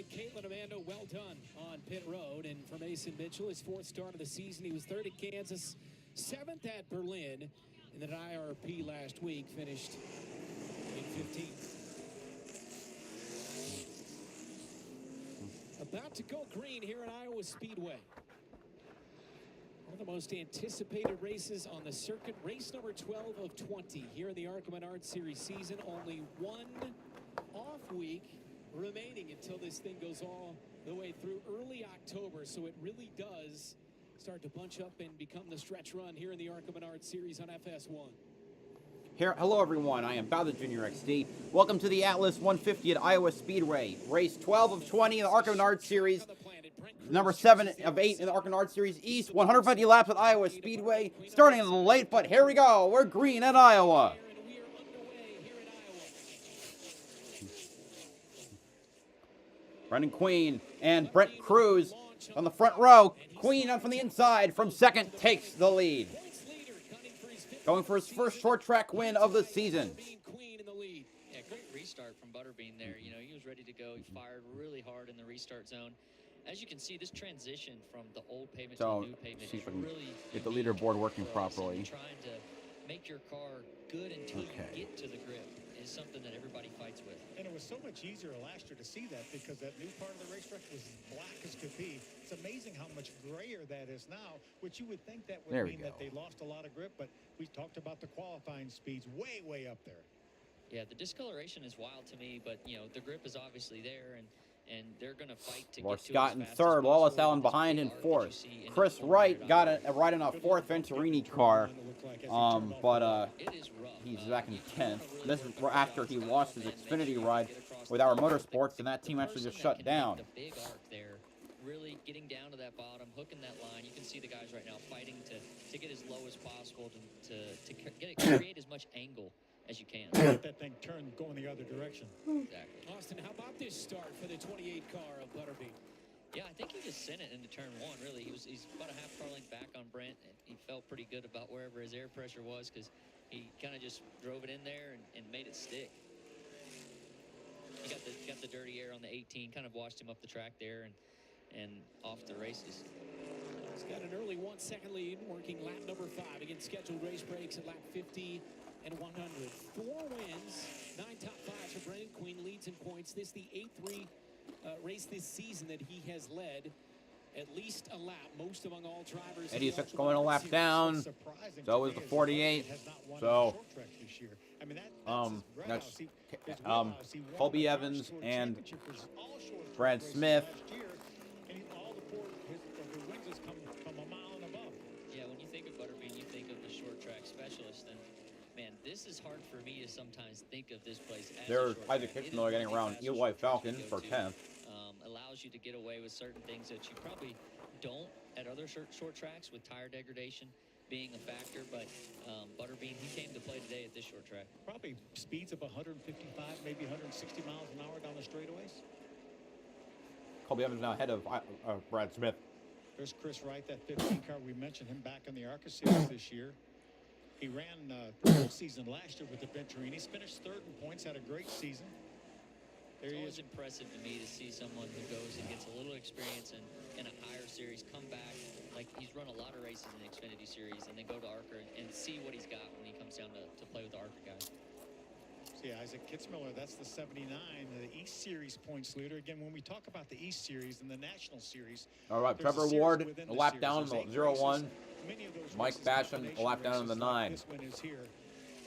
right, Caitlin Amanda, well done on pit road. And for Mason Mitchell, his fourth start of the season, he was third at Kansas, seventh at Berlin, and then IRP last week finished in 15th. About to go green here at Iowa Speedway. One of the most anticipated races on the circuit, race number 12 of 20 here in the ARCA Menards Series season. Only one off week remaining until this thing goes all the way through early October. So it really does start to bunch up and become the stretch run here in the ARCA Menards Series on FS1. Hello everyone, I am BowserJrXD. Welcome to the Atlas 150 at Iowa Speedway. Race 12 of 20 in the ARCA Menards Series. Number 7 of 8 in the ARCA Menards Series East. 150 laps at Iowa Speedway. Starting a little late, but here we go. We're green at Iowa. Brendan Queen and Brent Cruz on the front row. Queen on from the inside from second takes the lead. Going for his first short track win of the season. Yeah, great restart from Butterbean there. You know, he was ready to go. He fired really hard in the restart zone. As you can see, this transition from the old pavement to the new pavement is really get the leaderboard working properly. Trying to make your car good until you get to the grip is something that everybody fights with. And it was so much easier last year to see that because that new part of the racetrack was as black as could be. It's amazing how much grayer that is now, which you would think that would mean that they lost a lot of grip, but we talked about the qualifying speeds way up there. Yeah, the discoloration is wild to me, but, you know, the grip is obviously there, and they're going to fight to get to Scott in third, Wallace Allen behind in fourth. Chris Wright got right in a fourth Venturini car, but he's back in 10th. This is after he lost his Xfinity ride with our Motorsports, and that team actually just shut down. The big arc there, really getting down to that bottom, hooking that line. You can see the guys right now fighting to get as low as possible to create as much angle as you can. Let that thing turn going the other direction. Exactly. Austin, how about this start for the 28 car of Butterbean? Yeah, I think he just sent it into turn one, really. He's about a half car length back on Brent, and he felt pretty good about wherever his air pressure was because he kind of just drove it in there and made it stick. He got the dirty air on the 18, kind of washed him up the track there and off the races. He's got an early 1 second lead, working lap number 5 against scheduled race breaks at lap 50 and 100. 4 wins, 9 top 5s for Brendan Queen, leads in points. This is the 8th race this season that he has led at least a lap, most among all drivers. Eddie's going a lap down. So is the 48. So that's Colby Evans and Brad Smith. Yeah, when you think of Butterbean, you think of the short track specialist, and man, this is hard for me to sometimes think of this place as There's Isaac Hitchmiller getting around Eli Falcon for 10th. Allows you to get away with certain things that you probably don't at other short tracks, with tire degradation being a factor, but Butterbean, he came to play today at this short track. Probably speeds of 155, maybe 160 miles an hour down the straightaways. Colby Evans now ahead of Brad Smith. There's Chris Wright, that 15 car. We mentioned him back in the ARCA series this year. He ran the whole season last year with the Venturini. He's finished third in points, had a great season. It's always impressive to me to see someone who goes and gets a little experience in a higher series come back. Like, he's run a lot of races in the Xfinity series and then go to ARCA and see what he's got when he comes down to play with the ARCA guys. See, Isaac Kitzmiller, that's the 79, the East Series points leader. Again, when we talk about the East Series and the National Series. All right, Trevor Ward, a lap down in the 0-1. Mike Basham, a lap down in the 9. This win is here.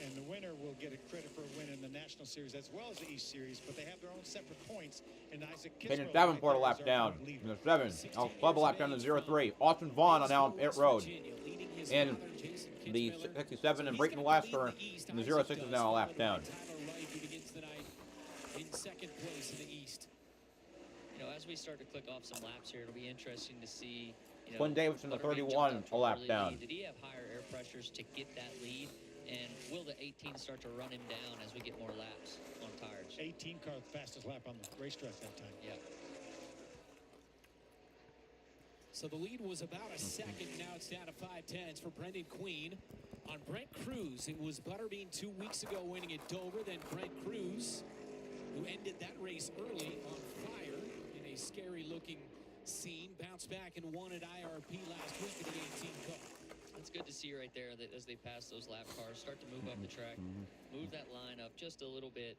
And the winner will get a credit for a win in the National Series as well as the East Series, but they have their own separate points. And Isaac Peyton Davenport a lap down in the 7. Al Club a lap down in the 0-3. Austin Vaughn on Allen Pit Road in the 67, and Brayton Lasker in the 06 is now a lap down. In second place in the East. You know, as we start to click off some laps here, it'll be interesting to see. Quinn Davidson, the 31, a lap down. Did he have higher air pressures to get that lead? And will the 18 start to run him down as we get more laps on tires? 18 car, the fastest lap on the racetrack that time. Yeah. So the lead was about a second. Now it's down to 5/10 for Brendan Queen. On Brent Cruz, it was Butterbean 2 weeks ago winning at Dover. Then Brent Cruz, who ended that race early on fire in a a scary-looking scene. Bounced back and won at IRP last week in the 18 car. It's good to see right there that as they pass those lap cars, start to move up the track, move that line up just a little bit.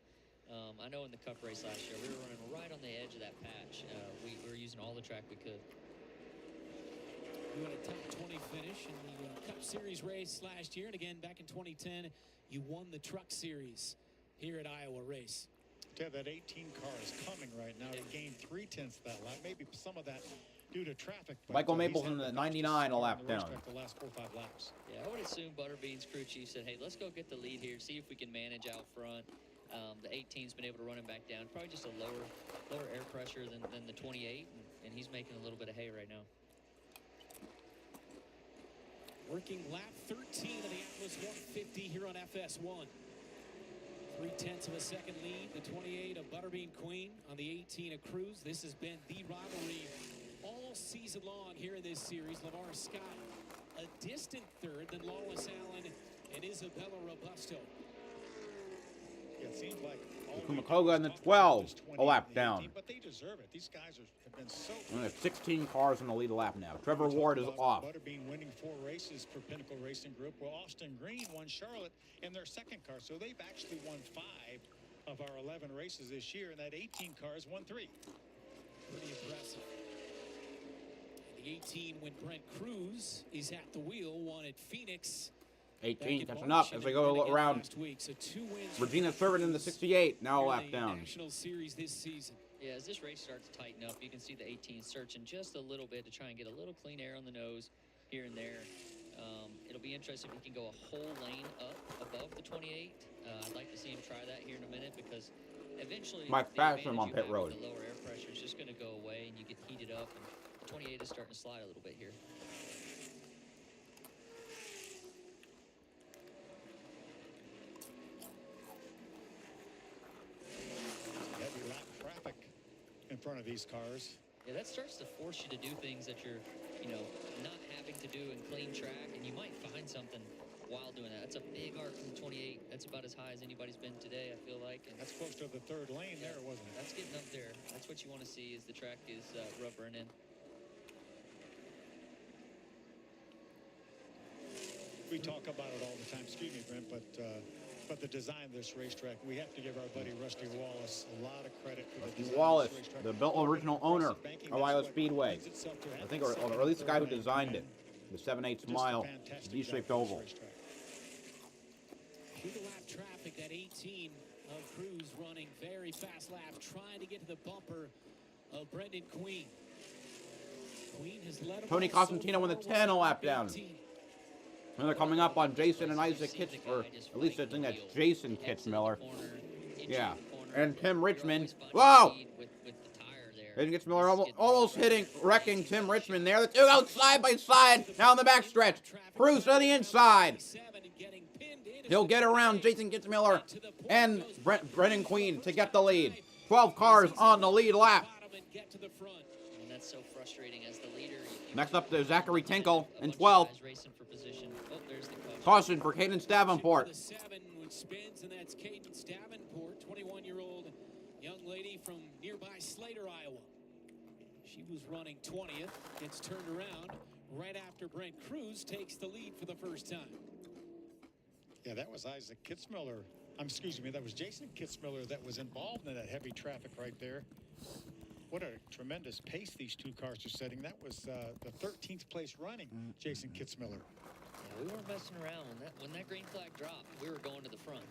I know in the Cup race last year, we were running right on the edge of that patch. We were using all the track we could. You had a top 20 finish in the Cup Series race last year, and again back in 2010, you won the Truck Series here at Iowa race. Yeah, that 18 car is coming right now. He gained 0.3 that lap. Maybe some of that due to traffic. Michael Maples in the 99 a lap down. The last 4 or 5 laps. Yeah, I would assume Butterbean's crew chief said, hey, let's go get the lead here, see if we can manage out front. The 18's been able to run him back down. Probably just a lower air pressure than the 28, and he's making a little bit of hay right now. Working lap 13 of the Atlas 150 here on FS1. 0.3 of a second lead. The 28 of Butterbean Queen on the 18 of Cruz. This has been the rivalry all season long here in this series. LeVar Scott a distant third, then Lawless Allen and Isabella Robusto. Yeah, it seems like Kumakoga in the 12 a lap down. But they deserve it. These guys have been so. And there's 16 cars in the lead lap now. Trevor Ward is off. Butterbean winning 4 races for Pinnacle Racing Group. Well, Austin Green won Charlotte in their second car. So they've actually won 5 of our 11 races this year. And that 18 car has won 3. Pretty impressive. And the 18 when Brent Cruz is at the wheel, won at Phoenix. 18 catching up as they go around. Regina Servant in the 68, now a lap down. National Series this season. Yeah, as this race starts to tighten up, you can see the 18 searching just a little bit to try and get a little clean air on the nose here and there. It'll be interesting if he can go a whole lane up above the 28. I'd like to see him try that here in a minute because eventually Mike Basham on pit road. The lower air pressure is just going to go away and you get heated up. And the 28 is starting to slide a little bit here. In front of these cars. Yeah, that starts to force you to do things that you're, not having to do in clean track, and you might find something while doing that. That's a big arc from the 28. That's about as high as anybody's been today, I feel like. And that's close to the 3rd lane there, wasn't it? That's getting up there. That's what you want to see is the track is rubbering in. We talk about it all the time, excuse me, Brent, but the design of this racetrack, we have to give our buddy Rusty Wallace a lot of credit for the design Wallace, of this racetrack. the original owner of Iowa Speedway. I think, or at least the guy who designed it. The 7/8 mile D-shaped oval. Through the lap traffic, that 18 of Cruz running very fast laps, trying to get to the bumper of Brendan Queen. Queen has led him. Tony Cosentino with a 10 a lap down. And they're coming up on Jason and Isaac Kitz, or at least I think that's Jason Kitzmiller. Yeah. And Tim Richmond. Whoa! And Kitzmiller almost wrecking Tim Richmond there. The two go side by side down the backstretch. Cruz on the inside. He'll get around Jason Kitzmiller and Brendan Queen to get the lead. 12 cars on the lead lap. And that's so frustrating as the leader. Next up to Zachary Tinkle in 12. Caution for Cadence Davenport. The 7 which spins, and that's Cadence Davenport, 21-year-old young lady from nearby Slater, Iowa. She was running 20th, gets turned around right after Brent Cruz takes the lead for the first time. Yeah, that was Isaac Kitzmiller. Excuse me, that was Jason Kitzmiller that was involved in that heavy traffic right there. What a tremendous pace these two cars are setting. That was the 13th place running, Jason Kitzmiller. We weren't messing around. When that green flag dropped, we were going to the front.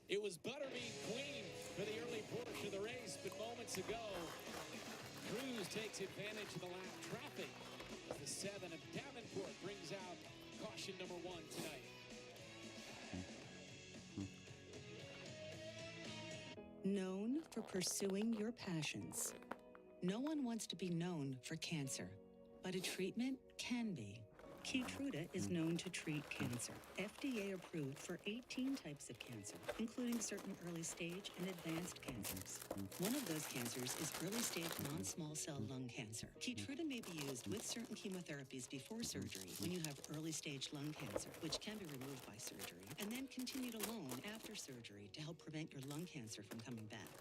It was Butterbean Queen for the early portion of the race, but moments ago, Cruz takes advantage of the lap traffic. The 7 of Davenport brings out caution number 1 tonight. Known for pursuing your passions. No one wants to be known for cancer, but a treatment can be. Keytruda is known to treat cancer. FDA approved for 18 types of cancer, including certain early stage and advanced cancers. One of those cancers is early stage non-small cell lung cancer. Keytruda may be used with certain chemotherapies before surgery when you have early stage lung cancer, which can be removed by surgery, and then continued alone after surgery to help prevent your lung cancer from coming back.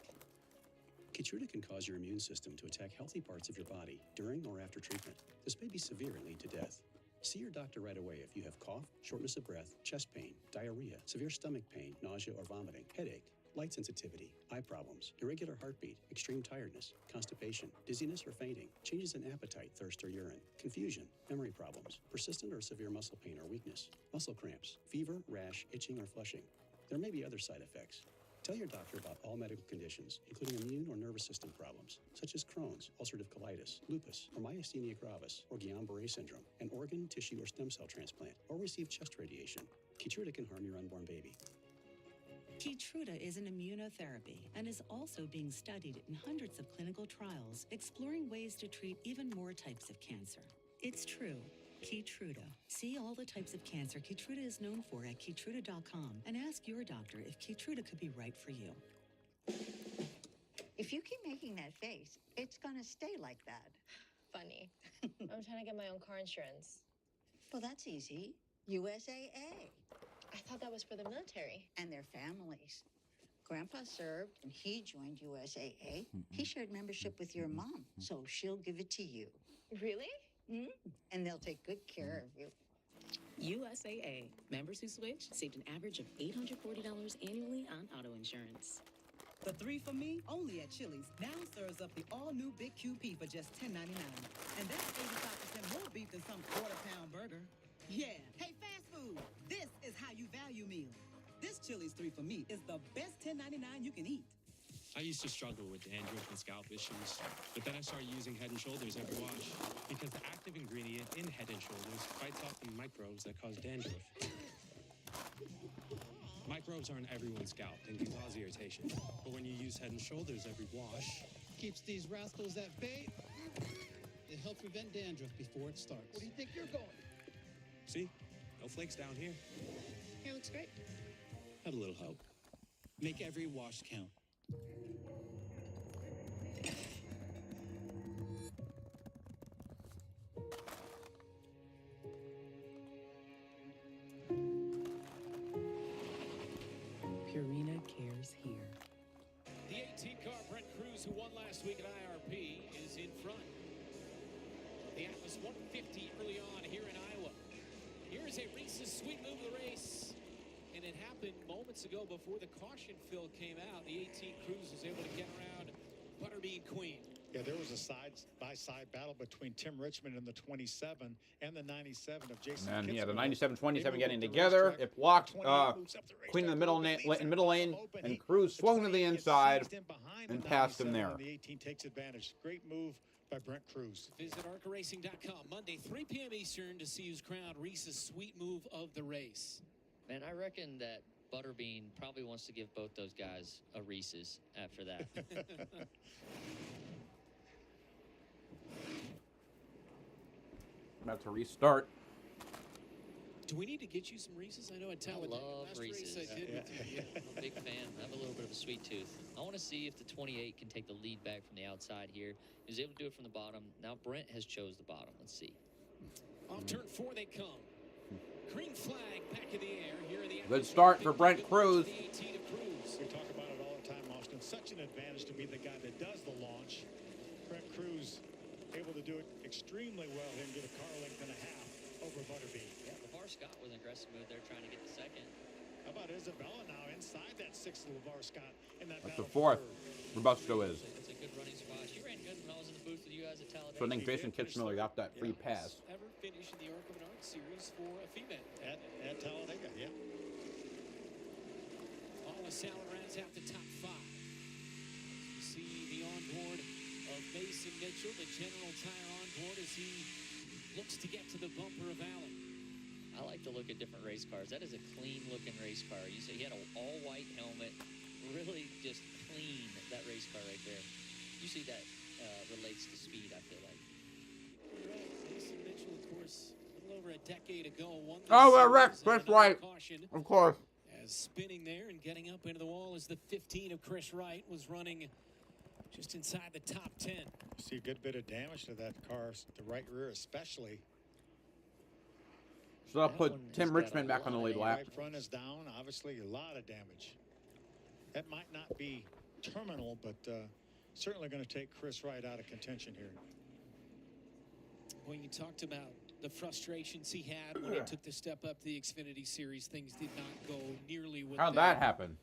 Keytruda can cause your immune system to attack healthy parts of your body during or after treatment. This may be severe and lead to death. See your doctor right away if you have cough, shortness of breath, chest pain, diarrhea, severe stomach pain, nausea or vomiting, headache, light sensitivity, eye problems, irregular heartbeat, extreme tiredness, constipation, dizziness or fainting, changes in appetite, thirst or urine, confusion, memory problems, persistent or severe muscle pain or weakness, muscle cramps, fever, rash, itching or flushing. There may be other side effects. Tell your doctor about all medical conditions, including immune or nervous system problems, such as Crohn's, ulcerative colitis, lupus, or myasthenia gravis, or Guillain-Barré syndrome, an organ, tissue, or stem cell transplant, or receive chest radiation. Keytruda can harm your unborn baby. Keytruda is an immunotherapy and is also being studied in hundreds of clinical trials, exploring ways to treat even more types of cancer. It's true. Keytruda. See all the types of cancer Keytruda is known for at Keytruda.com and ask your doctor if Keytruda could be right for you. If you keep making that face, it's gonna stay like that. Funny. I'm trying to get my own car insurance. Well, that's easy. USAA. I thought that was for the military. And their families. Grandpa served and he joined USAA. He shared membership with your mom, so she'll give it to you. Really? And they'll take good care of you. USAA. Members who switch saved an average of $840 annually on auto insurance. The 3 for Me, only at Chili's, now serves up the all-new Big QP for just $10.99. And that's 85% more beef than some quarter-pound burger. Yeah. Hey, fast food, this is how you value meal. This Chili's 3 for Me is the best $10.99 you can eat. I used to struggle with dandruff and scalp issues, but then I started using Head & Shoulders every wash because the active ingredient in Head & Shoulders fights off the microbes that cause dandruff. Microbes are on everyone's scalp and can cause irritation, but when you use Head & Shoulders every wash, keeps these rascals at bay. It helps prevent dandruff before it starts. Where do you think you're going? see, no flakes down here. Hair looks great. Had a little hope. Make every wash count. Purina cares here. The 18 car Brent Cruz, who won last week at IRP, is in front. The Atlas 150 early on here in Iowa. Here's a Reese's sweet move of the race. And it happened moments ago before the caution fill came out. The 18 Cruz was able to get around Butterbean Queen. Yeah, there was a side-by-side battle between Tim Richmond in the 27 and the 97 of Jason. And Kitzler. yeah, the 97-27 getting together. It blocked Queen in the middle lane, and Cruz swung to the inside and passed him there. The 18 takes advantage. Great move by Brent Cruz. Visit ARCARacing.com Monday, 3 p.m. Eastern to see who's crowned Reese's sweet move of the race. Man, I reckon that Butterbean probably wants to give both those guys a Reese's after that. About to restart. Do we need to get you some Reese's? I know I tell I love last Reese's. race I did with you. I'm a big fan. I have a little bit of a sweet tooth. I want to see if the 28 can take the lead back from the outside here. He was able to do it from the bottom. Now Brent has chose the bottom. Let's see. Off turn 4 they come. Green flag back in the air. Here are the Good start for Brent Cruz. We talk about it all the time, Austin. Such an advantage to be the guy that does the launch. Brent Cruz able to do it extremely well and get a car length and a half over Butterbean. Yeah, LeVar Scott was an aggressive move there trying to get the second. How about Isabella now inside that sixth LeVar Scott in that That's the battle fourth. Robusto is. It's a good running spot. She ran good when I was in the booth with you guys at Talladega. So I think Jason Kitchener got that free pass. Ever finish in the ARCA Menards series for a female. At Talladega, yeah. All the salad rounds out the top 5. You see the onboard of Mason Mitchell, the general tire onboard as he looks to get to the bumper of Allen. I like to look at different race cars. That is a clean-looking race car. You see, he had an all-white helmet, really just clean, that race car right there. Usually that relates to speed, I feel like. You're right. Mason Mitchell, of course, a little over a decade ago, won the Rex, that's right. Of course. As spinning there and getting up into the wall as the 15 of Chris Wright was running just inside the top 10. You see a good bit of damage to that car, the right rear especially. So I'll put Tim Richmond back on the lead lap. Right front is down, obviously a lot of damage. That might not be terminal, but certainly going to take Chris Wright out of contention here. When you talked about the frustrations he had when he took the step up to the Xfinity Series, things did not go nearly what How'd that happen?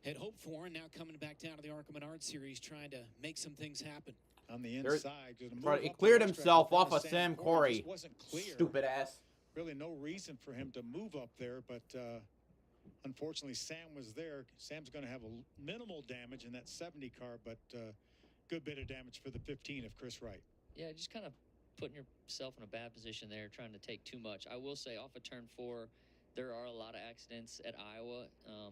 Had hoped for, and now coming back down to the ARCA Menards Series, trying to make some things happen. On the inside, he cleared himself off of Sam Corey. Stupid ass. Really no reason for him to move up there, but unfortunately Sam was there. Sam's going to have a minimal damage in that 70 car, but good bit of damage for the 15 of Chris Wright. Yeah, just kind of putting yourself in a bad position there, trying to take too much. I will say off of turn 4, there are a lot of accidents at Iowa.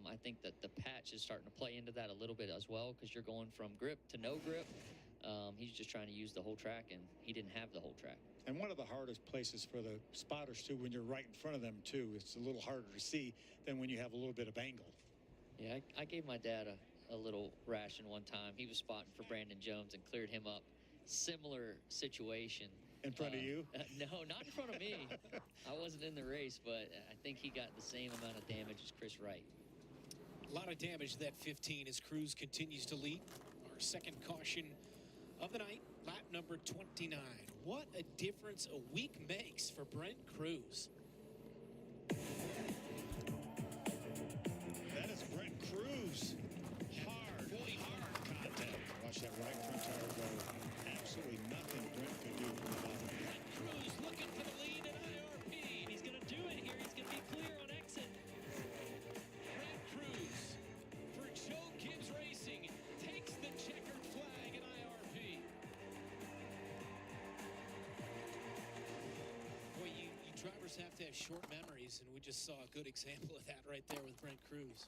I think that the patch is starting to play into that a little bit as well, because you're going from grip to no grip. He's just trying to use the whole track, and he didn't have the whole track. And one of the hardest places for the spotters, too, when you're right in front of them, too, it's a little harder to see than when you have a little bit of angle. Yeah, I gave my dad a little ration one time. He was spotting for Brandon Jones and cleared him up. Similar situation. In front of you? No, not in front of me. I wasn't in the race, but I think he got the same amount of damage as Chris Wright. A lot of damage to that 15 as Cruz continues to lead. Our second caution of the night, lap number 29. What a difference a week makes for Brent Cruz. That is Brent Cruz. Hard contact. Watch that right front tire go. Absolutely nothing Brent could do about it. Brent Cruz looking for the lead at IRP. And he's going to do it here. He's going to be clear on exit. Brent Cruz for Joe Gibbs Racing takes the checkered flag at IRP. Boy, you drivers have to have short memories, and we just saw a good example of that right there with Brent Cruz.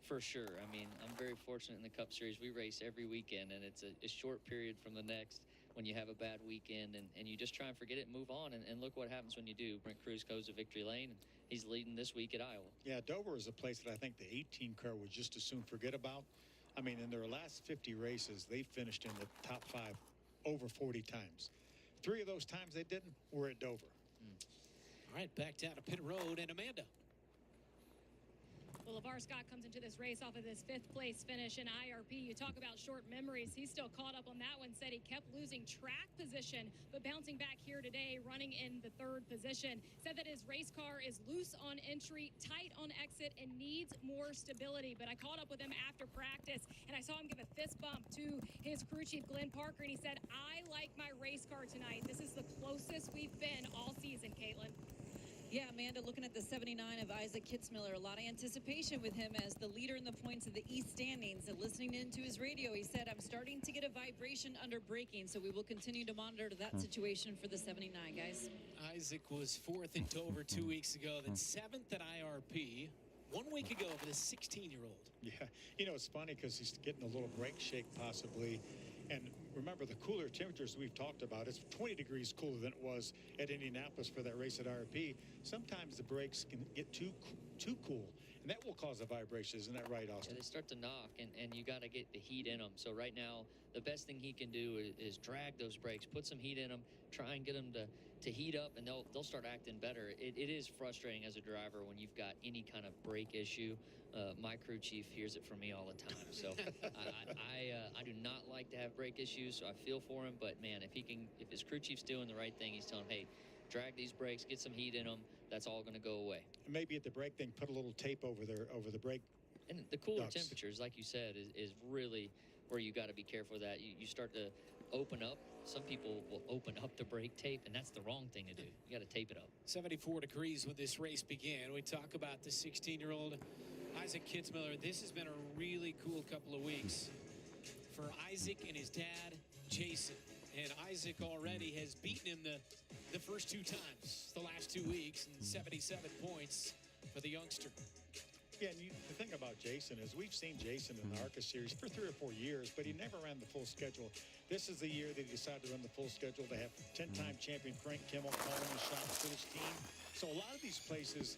For sure. I mean, I'm very fortunate in the Cup Series. We race every weekend, and it's a short period from the next when you have a bad weekend, and you just try and forget it and move on, and look what happens when you do. Brent Cruz goes to victory lane, and he's leading this week at Iowa. Yeah, Dover is a place that I think the 18 car would just as soon forget about. I mean, in their last 50 races, they finished in the top 5 over 40 times. 3 of those times they didn't were at Dover. All right, back down to pit road, and Amanda. Well, LeVar Scott comes into this race off of this 5th place finish in IRP. You talk about short memories. He's still caught up on that one. Said he kept losing track position, but bouncing back here today, running in the 3rd position. Said that his race car is loose on entry, tight on exit, and needs more stability. But I caught up with him after practice, and I saw him give a fist bump to his crew chief, Glenn Parker, and he said, "I like my race car tonight. This is the closest we've been all season, Caitlin." Yeah, Amanda, looking at the 79 of Isaac Kitzmiller, a lot of anticipation with him as the leader in the points of the East standings. And listening into his radio, he said, "I'm starting to get a vibration under braking, so we will continue to monitor that situation for the 79, guys." Isaac was 4th in Dover 2 weeks ago, then 7th at IRP. 1 week ago for the 16-year-old. Yeah, you know, it's funny because he's getting a little brake shake possibly. And remember, the cooler temperatures we've talked about, it's 20 degrees cooler than it was at Indianapolis for that race at IRP. Sometimes the brakes can get too cool, and that will cause a vibration. Isn't that right, Austin? Yeah, they start to knock, and you got to get the heat in them. So right now, the best thing he can do is drag those brakes, put some heat in them, try and get them to heat up, and they'll start acting better. It is frustrating as a driver when you've got any kind of brake issue. My crew chief hears it from me all the time. So I do not like to have brake issues, so I feel for him. But man, if his crew chief's doing the right thing, he's telling him, hey, drag these brakes, get some heat in them. That's all going to go away. And maybe at the brake thing, put a little tape over the brake. And the cooler ducts. temperatures, like you said, is really where you got to be careful of that. You start to open up. Some people will open up the brake tape, and that's the wrong thing to do. You got to tape it up. 74 degrees when this race began. We talk about the 16-year-old Isaac Kitzmiller. This has been a really cool couple of weeks for Isaac and his dad, Jason. And Isaac already has beaten him the first 2 times, the last 2 weeks, and 77 points for the youngster. Yeah, and the thing about Jason is we've seen Jason in the ARCA series for 3 or 4 years, but he never ran the full schedule. This is the year that he decided to run the full schedule to have 10-time champion Frank Kimmel calling the shots for his team. So a lot of these places,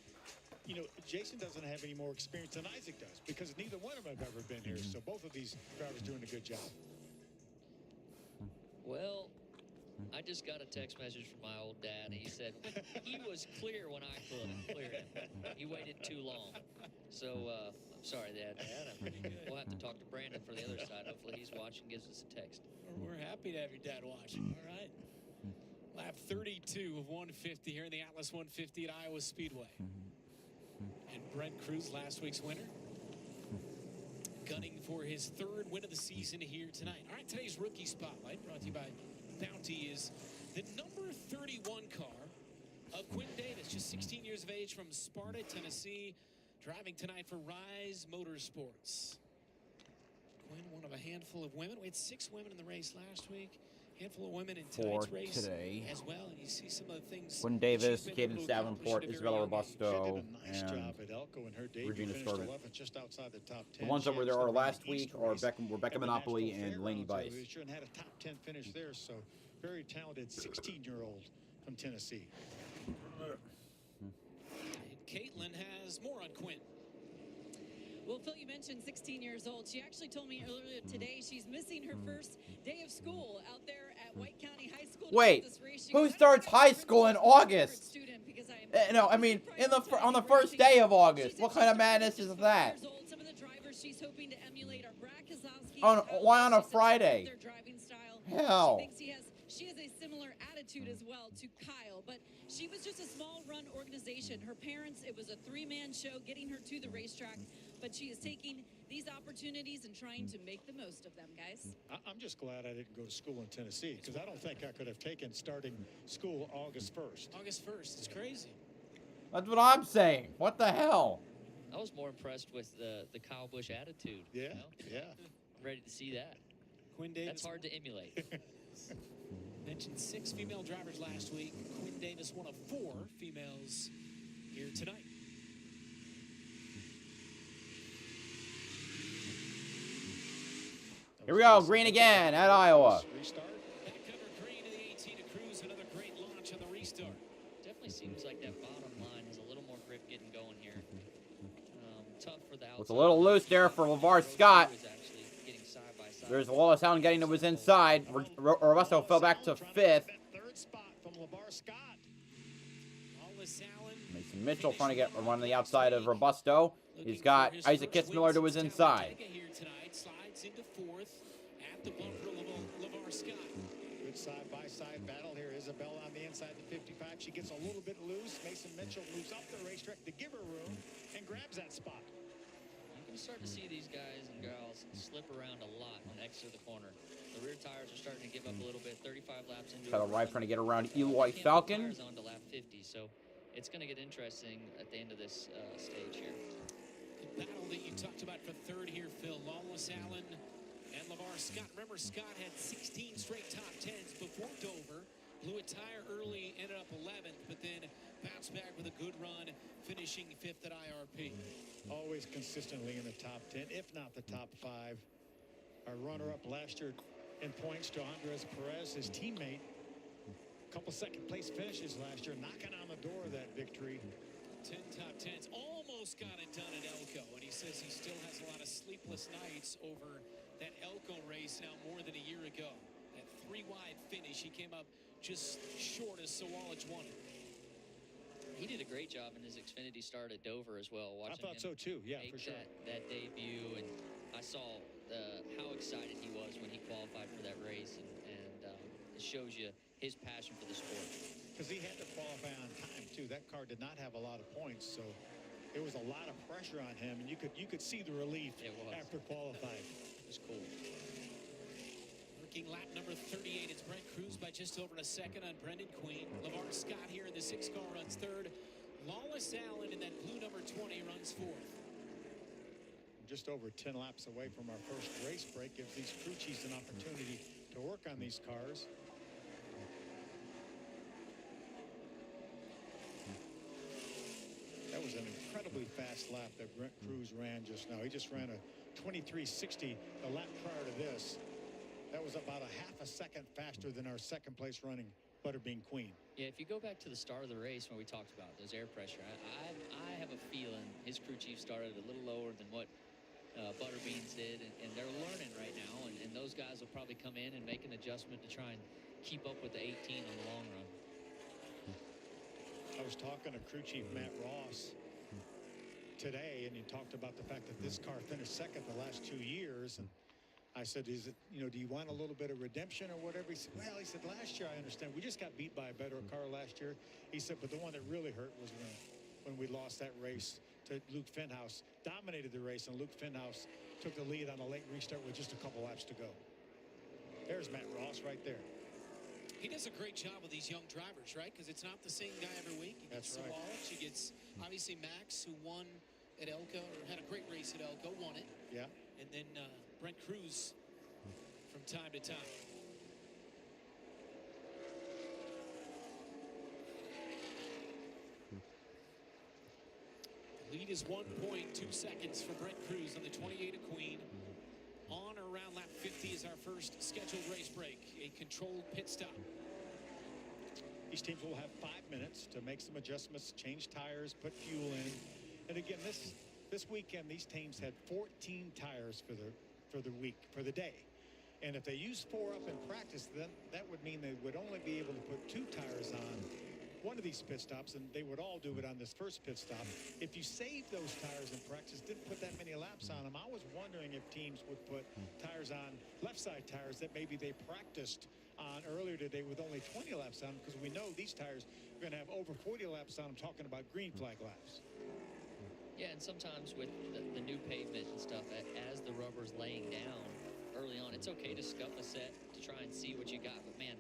you know, Jason doesn't have any more experience than Isaac does because neither one of them have ever been here. So both of these drivers doing a good job. Well, I just got a text message from my old dad, and he said he was clear when I couldn't clear him. He waited too long. So I'm sorry, Dad. We'll have to talk to Brandon for the other side. Hopefully he's watching, gives us a text. We're happy to have your dad watching. All right. Lap 32 of 150 here in the Atlas 150 at Iowa Speedway. And Brent Cruz, last week's winner, gunning for his third win of the season here tonight. All right, today's Rookie Spotlight, brought to you by Bounty, is the number 31 car of Quinn Davis, just 16 years of age, from Sparta, Tennessee, driving tonight for Rise Motorsports. Quinn, one of a handful of women. We had 6 women in the race last week. Handful of women in tonight's race today as well, and you see some of the things. Quinn Davis, Cadence Davenport, Isabella Robusto, nice and job at Elko in her debut. Regina Finished Started. 11th, just outside the top 10. The ones that were there She are actually last ran the week East are race Rebecca at the Monopoly National and Laney Fairgrounds Bice. earlier this year and had a top 10 finish there, so very talented 16-year-old from Tennessee. And Caitlin has more on Quinn. Well, Phil, you mentioned 16 years old. She actually told me earlier today she's missing her first day of school out there at White County High School. Wait, who starts high school in August? No, I mean on the first day of August. What kind of madness is that? Some of the drivers she's hoping to emulate are Brad Keselowski. Why on a Friday? Their driving style. Hell. She thinks she has a similar attitude as well to Kyle, but she was just a small run organization. Her parents, it was a 3-man show getting her to the racetrack, but she is taking these opportunities and trying to make the most of them, guys. I'm just glad I didn't go to school in Tennessee, because I don't think I could have taken starting school August 1st. August 1st, it's crazy. That's what I'm saying. What the hell? I was more impressed with the Kyle Busch attitude. Yeah, you know? yeah. I'm ready to see that. Quinn Davis. That's hard to emulate. Mentioned 6 female drivers last week. Quinn Davis, one of 4 females here tonight. Here we go, green again at Iowa. Restart. Back cover green to the 18 to Cruz. Another great launch on the restart. Definitely seems like that bottom line has a little more grip getting going here. Tough for the outside. It's a little loose there for LeVar Scott. There's Wallace Allen getting to his inside. Robusto fell back to 5th. Third spot from LeVar Scott. Wallace Allen. Mason Mitchell trying to get one on the outside of Robusto. He's got Isaac Kitzmiller to his inside. Here tonight, slides into 4th at the bumper of LeVar Scott. Good side-by-side battle here. Isabella on the inside to 55. She gets a little bit loose. Mason Mitchell moves up the racetrack to give her room and grabs that spot. You can start to see these guys and girls slip around a lot when they exit the corner. The rear tires are starting to give up a little bit. 35 laps into Tyler it. Wright trying to get around Eloy Falcon. Tires on to lap 50, so it's going to get interesting at the end of this stage here. The battle that you talked about for 3rd here, Phil. Wallace Allen and LeVar Scott. Remember, Scott had 16 straight top 10s before Dover. Blew a tire early, ended up 11th, but then bounced back with a good run, finishing 5th at IRP. Always consistently in the top 10, if not the top 5. Our runner-up last year in points to Andres Perez, his teammate. A couple second-place finishes last year, knocking on the door of that victory. 10 top 10s. Almost got it done at Elko, and he says he still has a lot of sleepless nights over that Elko race now more than a year ago. That 3-wide finish, he came up just short as Sawalich won it. He did a great job in his Xfinity start at Dover as well. I thought so too, yeah, for sure. That debut, and I saw how excited he was when he qualified for that race, and it shows you his passion for the sport. Because he had to qualify on time too. That car did not have a lot of points, so it was a lot of pressure on him, and you could see the relief after qualifying. It was cool. Working lap number 38, it's Brent Cruz by just over a second on Brendan Queen. LeVar Scott here in the 6 car runs 3rd. Lawless Allen in that blue number 20 runs 4th. Just over 10 laps away from our first race break gives these crew chiefs an opportunity to work on these cars. That was an incredibly fast lap that Brent Cruz ran just now. He just ran a 23.60 the lap prior to this. That was about a half a second faster than our second place running Butterbean Queen. Yeah, if you go back to the start of the race when we talked about those air pressure, I have a feeling his crew chief started a little lower than what Butterbeans did, and they're learning right now, and those guys will probably come in and make an adjustment to try and keep up with the 18 on the long run. I was talking to crew chief Matt Ross today, and he talked about the fact that this car finished second the last 2 years, and I said, is it, you know, do you want a little bit of redemption or whatever? He said, well, he said, last year, I understand. We just got beat by a better car last year. He said, but the one that really hurt was when we lost that race to Luke Fenhaus. Dominated the race, and Luke Fenhaus took the lead on a late restart with just a couple laps to go. There's Matt Ross right there. He does a great job with these young drivers, right? Because it's not the same guy every week. He gets That's right. Walsh. He gets, obviously, Max, who won at Elko, or had a great race at Elko, won it. Yeah. And then Brent Cruz from time to time. The lead is 1.2 seconds for Brent Cruz on the 28 of Queen. On or around lap 50 is our first scheduled race break, a controlled pit stop. These teams will have 5 minutes to make some adjustments, change tires, put fuel in. And again, this weekend, these teams had 14 tires for the day. And if they use 4 up in practice, then that would mean they would only be able to put 2 tires on one of these pit stops, and they would all do it on this first pit stop. If you save those tires in practice, didn't put that many laps on them, I was wondering if teams would put tires on, left side tires that maybe they practiced on earlier today with only 20 laps on them, because we know these tires are going to have over 40 laps on them, talking about green flag laps. Yeah, and sometimes with the new pavement and stuff, as the rubber's laying down early on, it's okay to scuff a set to try and see what you got. But man,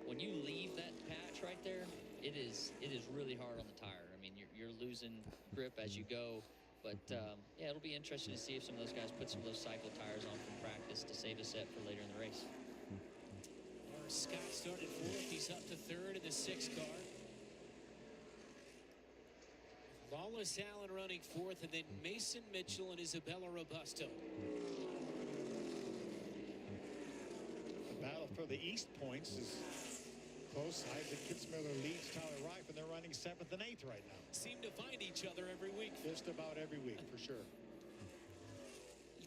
when you leave that patch right there, it is really hard on the tire. I mean, you're losing grip as you go. But yeah, it'll be interesting to see if some of those guys put some of those cycle tires on from practice to save a set for later in the race. Scott started fourth. He's up to third in the 6 car. Lawless Allen running fourth, and then Mason Mitchell and Isabella Robusto. The battle for the East points is close. Isaac Kitzmiller leads Tyler Reif, and they're running 7th and 8th right now. Seem to find each other every week. Just about every week, for sure.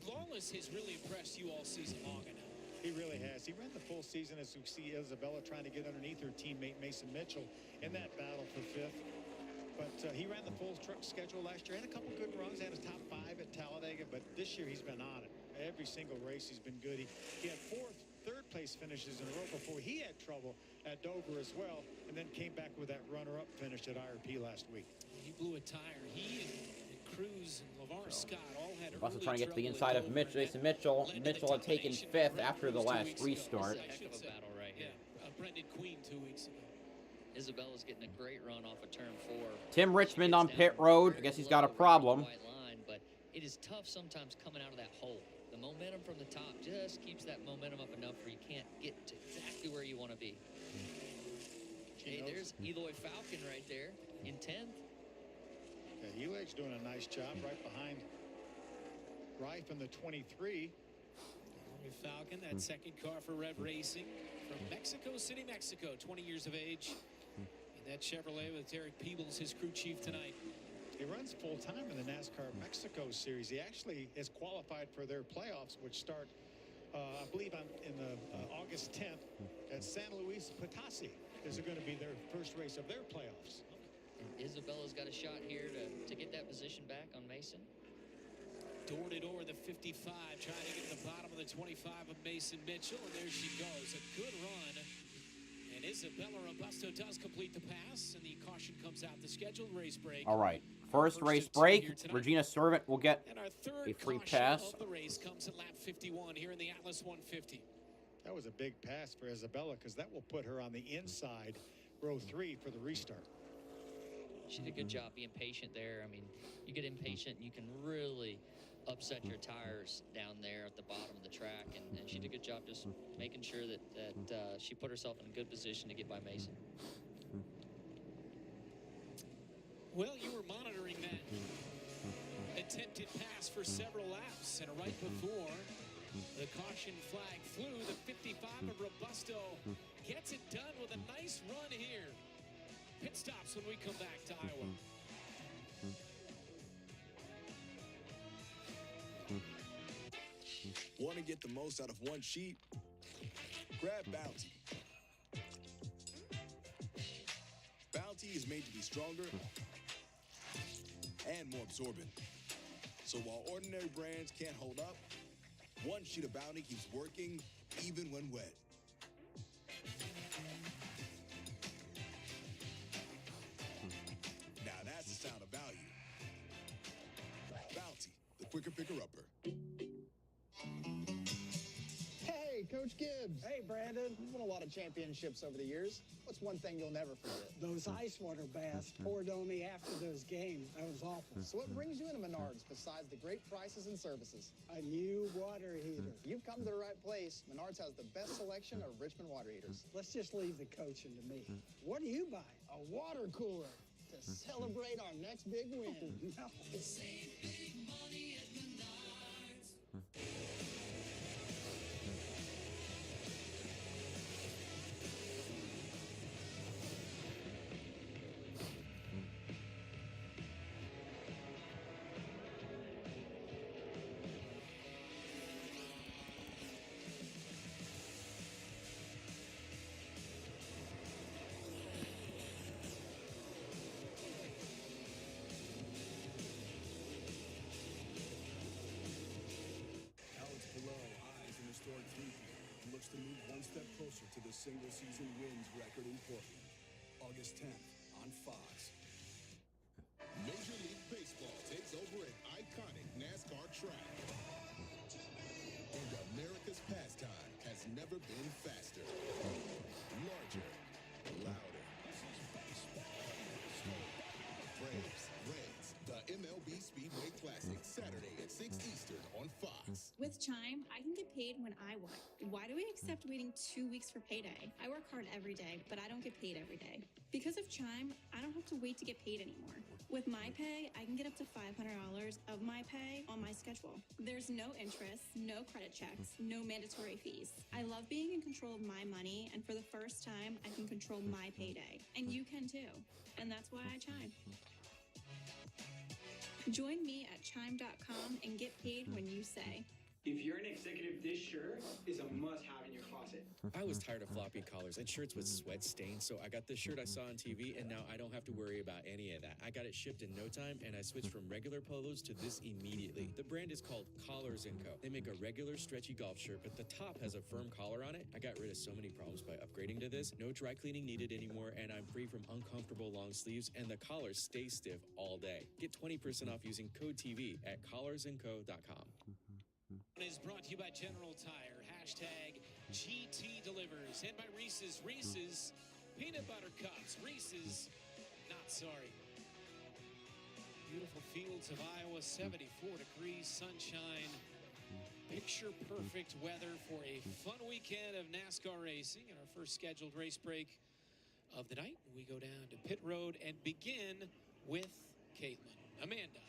Lawless has really impressed you all season long enough. He really has. He ran the full season, as we see Isabella trying to get underneath her teammate Mason Mitchell in that battle for 5th. But he ran the full truck schedule last year. Had a couple good runs, had his top 5 at Talladega, but this year he's been on it. Every single race he's been good. He had 3rd place finishes in a row before he had trouble at Dover as well, and then came back with that runner-up finish at IRP last week. He blew a tire. He and Cruz and LeVar Scott all had Also trying to get to the inside of Mason Mitchell. Mitchell had taken 5th after the last restart. Heck of a battle right here. Brendan Queen 2 weeks ago. Isabella's getting a great run off of turn 4. Tim Richmond on pit road. I guess he's got a problem. Line, but it is tough sometimes coming out of that hole. The momentum from the top just keeps that momentum up enough where you can't get to exactly where you want to be. Hey, there's Eloy Falcon right there in 10th. Yeah, Eloy's doing a nice job right behind Reif in the 23. Falcon, that second car for Rev Racing from Mexico City, Mexico, 20 years of age. And that Chevrolet with Derek Peebles, his crew chief tonight. He runs full-time in the NASCAR Mexico Series. He actually is qualified for their playoffs, which start, I believe, in the August 10th at San Luis Potosí. This is going to be their first race of their playoffs. And Isabella's got a shot here to get that position back on Mason. Door to door, the 55, trying to get to the bottom of the 25 of Mason Mitchell, and there she goes. A good run. And Isabella Robusto does complete the pass, and the caution comes out. The scheduled race break. All right. First race break. Regina Servant will get a free pass. Of the race comes at lap 51 here in the Atlas 150. That was a big pass for Isabella, because that will put her on the inside row 3 for the restart. She did a good job being patient there. I mean, you get impatient, you can really upset your tires down there at the bottom of the track, and she did a good job just making sure that she put herself in a good position to get by Mason. Well, you were monitoring that attempted pass for several laps, and right before the caution flag flew, the 55 of Robusto gets it done with a nice run here. Pit stops when we come back to Iowa. Want to get the most out of one sheet? Grab Bounty. is made to be stronger and more absorbent. So while ordinary brands can't hold up, one sheet of Bounty keeps working even when wet. Now that's the sound of value. Bounty, the quicker picker-upper. Hey, Coach Gibbs. Hey, Brandon. You've won a lot of championships over the years. What's one thing you'll never forget? Those ice water baths poured on me after those games. That was awful. So what brings you into Menards besides the great prices and services? A new water heater. You've come to the right place. Menards has the best selection of Richmond water heaters. Let's just leave the coaching to me. What do you buy? A water cooler to celebrate our next big win. No. Save big money at Menards. To move one step closer to the single-season wins record in Portland. August 10th on Fox. Major League Baseball takes over an iconic NASCAR track. And America's pastime has never been faster, larger, louder. Braves, Reds, the MLB Speedway Classic, Saturday at 6 Eastern on Fox. With Chime, I can get paid when I want. Why do we accept waiting 2 weeks for payday? I work hard every day, but I don't get paid every day. Because of Chime, I don't have to wait to get paid anymore. With my pay, I can get up to $500 of my pay on my schedule. There's no interest, no credit checks, no mandatory fees. I love being in control of my money, and for the first time, I can control my payday. And you can too. And that's why I Chime. Join me at chime.com and get paid when you say. If you're an executive, this shirt is a must-have in your closet. I was tired of floppy collars and shirts with sweat stains, so I got this shirt I saw on TV, and now I don't have to worry about any of that. I got it shipped in no time, and I switched from regular polos to this immediately. The brand is called Collars & Co. They make a regular stretchy golf shirt, but the top has a firm collar on it. I got rid of so many problems by upgrading to this. No dry cleaning needed anymore, and I'm free from uncomfortable long sleeves, and the collars stay stiff all day. Get 20% off using code TV at collarsandco.com. Is brought to you by General Tire. Hashtag GT Delivers. And by Reese's. Reese's Peanut Butter Cups. Reese's Not Sorry. Beautiful fields of Iowa. 74 degrees. Sunshine. Picture perfect weather for a fun weekend of NASCAR racing. And our first scheduled race break of the night. We go down to pit road and begin with Caitlin. Amanda.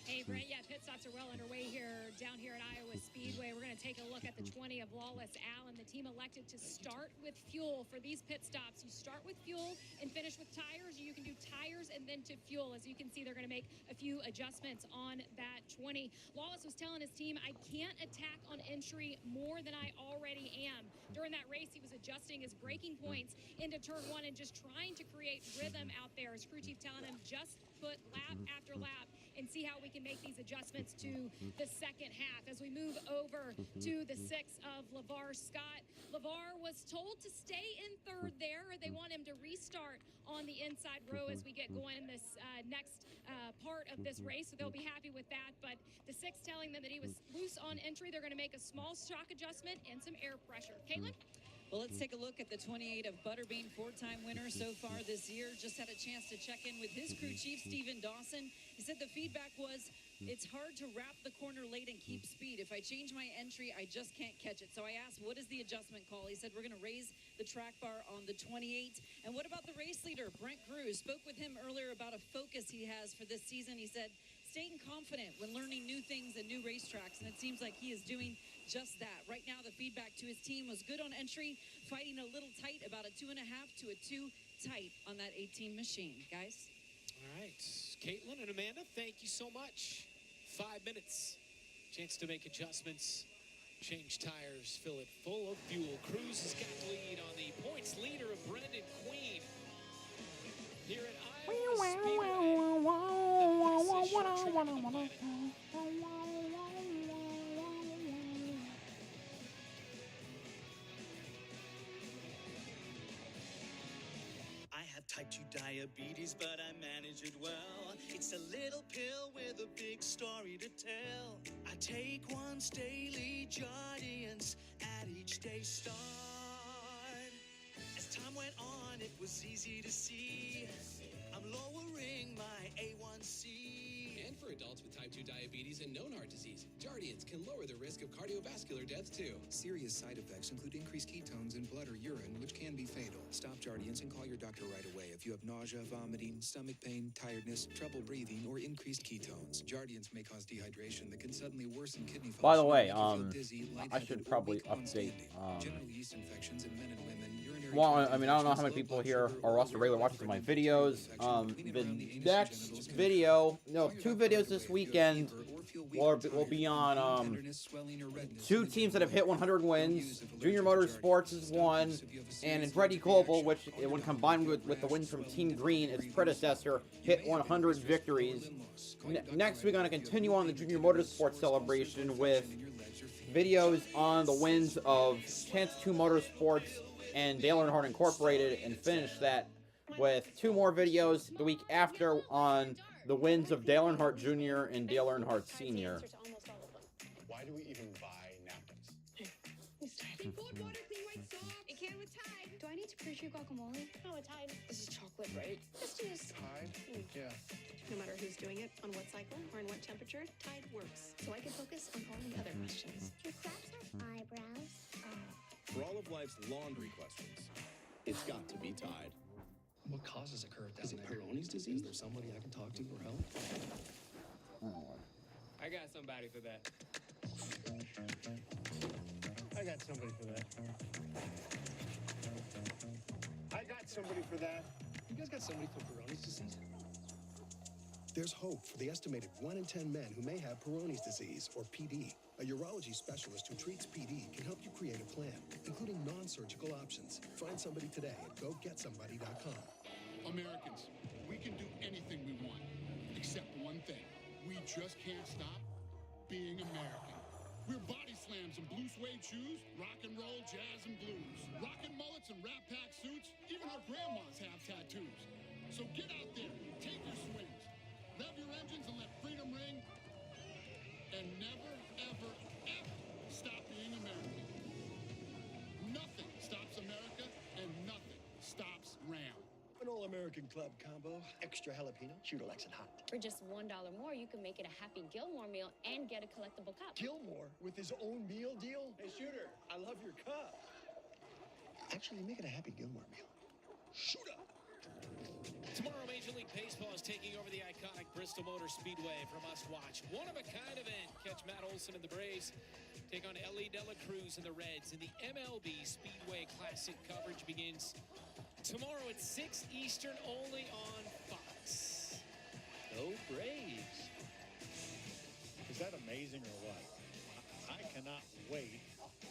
Hey, Brent, yeah, pit stops are well underway down here at Iowa Speedway. We're going to take a look at the 20 of Lawless Allen. The team elected to start with fuel for these pit stops. You start with fuel and finish with tires, or you can do tires and then to fuel. As you can see, they're going to make a few adjustments on that 20. Lawless was telling his team, I can't attack on entry more than I already am. During that race, he was adjusting his braking points into turn one and just trying to create rhythm out there. His crew chief telling him, just put lap after lap and see how we can make these adjustments to the second half. As we move over to the 6 of LeVar Scott, LeVar was told to stay in third there. They want him to restart on the inside row as we get going in this next part of this race. So they'll be happy with that. But the 6 telling them that he was loose on entry. They're going to make a small shock adjustment and some air pressure. Caitlin? Well, let's take a look at the 28 of Butterbean, 4-time winner so far this year. Just had a chance to check in with his crew chief, Steven Dawson. He said the feedback was, it's hard to wrap the corner late and keep speed. If I change my entry, I just can't catch it. So I asked, what is the adjustment call? He said, we're going to raise the track bar on the 28. And what about the race leader, Brent Cruz? Spoke with him earlier about a focus he has for this season. He said, staying confident when learning new things and new racetracks, and it seems like he is doing just that. Right now, the feedback to his team was good on entry, fighting a little tight, about a 2.5 to a 2 tight on that 18 machine. Guys? All right. Caitlin and Amanda, thank you so much. 5 minutes. Chance to make adjustments, change tires, fill it full of fuel. Cruz has got the lead on the points leader of Brendan Queen. I have type 2 diabetes, but I manage it well. It's a little pill with a big story to tell. I take once daily Jardians at each day start. As time went on, it was easy to see I'm lowering my A1C. And for adults with type 2 diabetes and known heart disease, Jardians can lower the risk of cardiovascular death too. Serious side effects include increased ketones in blood or urine, which can be fatal. Stop Jardians and call your doctor right away if you have nausea, vomiting, stomach pain, tiredness, trouble breathing, or increased ketones. Jardians may cause dehydration that can suddenly worsen kidney function. By the way, make you feel dizzy, I lightheaded, should or probably weak on update. standing. General yeast infections in men and women, urinary Well, tract I mean, I don't know how many infections, people low blood here sugar, are also regular watchers of my videos. The next video, no, 2 videos this weekend will be on two teams that have hit 100 wins. Junior Motorsports is one, and Andretti Global, which when combined with the wins from Team Green, its predecessor, hit 100 victories. Next, we're going to continue on the Junior Motorsports celebration with videos on the wins of Chance 2 Motorsports and Dale Earnhardt Incorporated, and finish that with 2 more videos the week after on the wins of Dale Earnhardt Jr. and Dale Earnhardt Sr. Why do we even buy napkins? It came with Tide. Do I need to pre-chew guacamole? No, with Tide. This is chocolate, right? Just use Tide? Yeah. No matter who's doing it, on what cycle, or in what temperature, Tide works. So I can focus on all the other questions. Do crabs have eyebrows? For all of life's laundry questions, it's got to be Tide. What causes a curve down there? Is it Peyronie's disease? Is there somebody I can talk to for help? I got somebody for that. I got somebody for that. I got somebody for that. You guys got somebody for Peyronie's disease? There's hope for the estimated 1 in 10 men who may have Peyronie's disease, or PD. A urology specialist who treats PD can help you create a plan, including non-surgical options. Find somebody today at GoGetSomebody.com. Americans, we can do anything we want, except one thing. We just can't stop being American. We're body slams and blue suede shoes, rock and roll, jazz and blues, rockin' mullets and rat pack suits. Even our grandmas have tattoos. So get out there, take your swings, rev your engines and let freedom ring, and never, ever, ever stop being American. Nothing stops America, and nothing stops Ram. An all-American club combo, extra jalapeno, shooter likes it hot. For just $1 more, you can make it a Happy Gilmore meal and get a collectible cup. Gilmore with his own meal deal? Hey, Shooter, I love your cup. Actually, make it a Happy Gilmore meal. Shooter! Tomorrow, Major League Baseball is taking over the iconic Bristol Motor Speedway for a must-watch, one-of-a-kind event. Catch Matt Olson and the Braves take on Ellie De La Cruz and the Reds in the MLB Speedway Classic. Coverage begins tomorrow at 6 Eastern, only on Fox. Go Braves. Is that amazing or what? I cannot wait.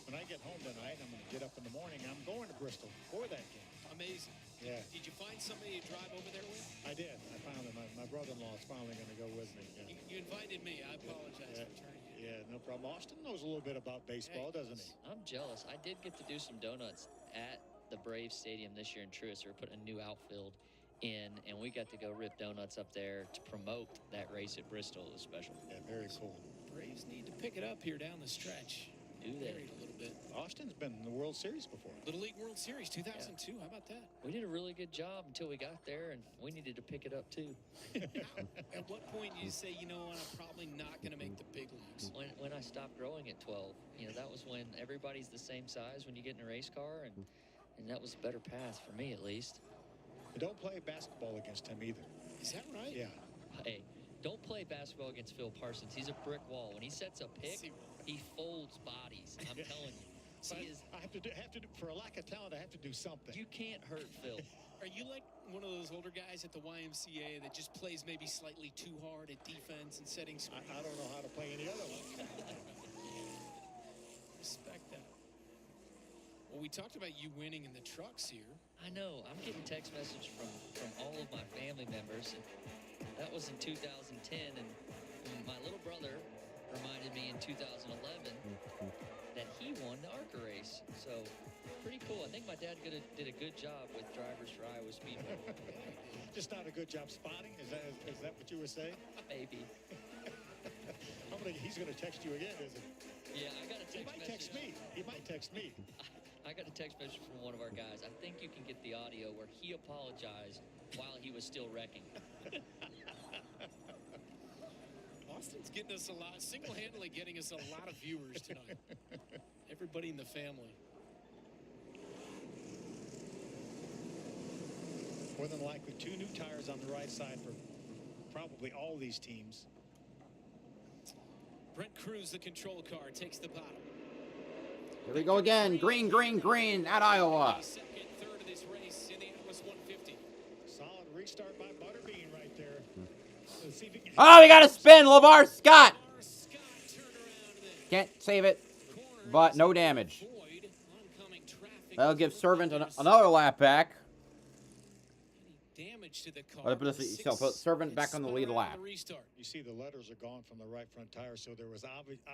When I get home tonight, I'm going to get up in the morning. I'm going to Bristol for that game. Amazing. Yeah. Did you find somebody to drive over there with? I did. I found him. My brother-in-law is finally going to go with me. Yeah. You invited me. I apologize for turning you. Yeah, no problem. Austin knows a little bit about baseball, doesn't he? I'm jealous. I did get to do some donuts at the Braves Stadium this year in Truist. We're putting a new outfield in, and we got to go rip donuts up there to promote that race at Bristol. It was special. Yeah, very cool. Braves need to pick it up here down the stretch. Do they? A little bit. Austin's been in the World Series before. Little League World Series 2002. How about that? We did a really good job until we got there, and we needed to pick it up too. At what point do you say, you know what, I'm probably not going to make the big leagues? When I stopped growing at 12, you know, that was when everybody's the same size when you get in a race car, and that was a better path for me at least. But don't play basketball against him either. Is that right? Yeah. Hey, don't play basketball against Phil Parsons. He's a brick wall. When he sets a pick, he folds bodies. I'm telling you. I have to do, for a lack of talent, I have to do something. You can't hurt Phil. Are you like one of those older guys at the YMCA that just plays maybe slightly too hard at defense and setting screens? I don't know how to play any other one. Respect that. Well, we talked about you winning in the trucks here. I know. I'm getting text messages from all of my family members. And that was in 2010, and my little brother reminded me in 2011 that he won the ARCA race. So pretty cool. I think my dad did a good job with drivers for Iowa Speedway. Just not a good job spotting? Is that what you were saying? Maybe. He's going to text you again, isn't he? Yeah, I got a text message. Text me. He might text me. I got a text message from one of our guys. I think you can get the audio where he apologized while he was still wrecking. Austin's getting us a lot, single-handedly getting us a lot of viewers tonight. Everybody in the family. More than likely, 2 new tires on the right side for probably all these teams. Brent Cruz, the control car, takes the bottom. Here we go again. Green, green, green at Iowa. Second, third of this race in the Atlas 150. Solid restart by Butterbean right there. Let's see if he can... Oh, we got a spin. LeVar Scott. Can't save it, but no damage. That'll give Servant another lap back. Damage to the car. So put Servant back on the lead lap. You see the letters are gone from the right front tire, so there was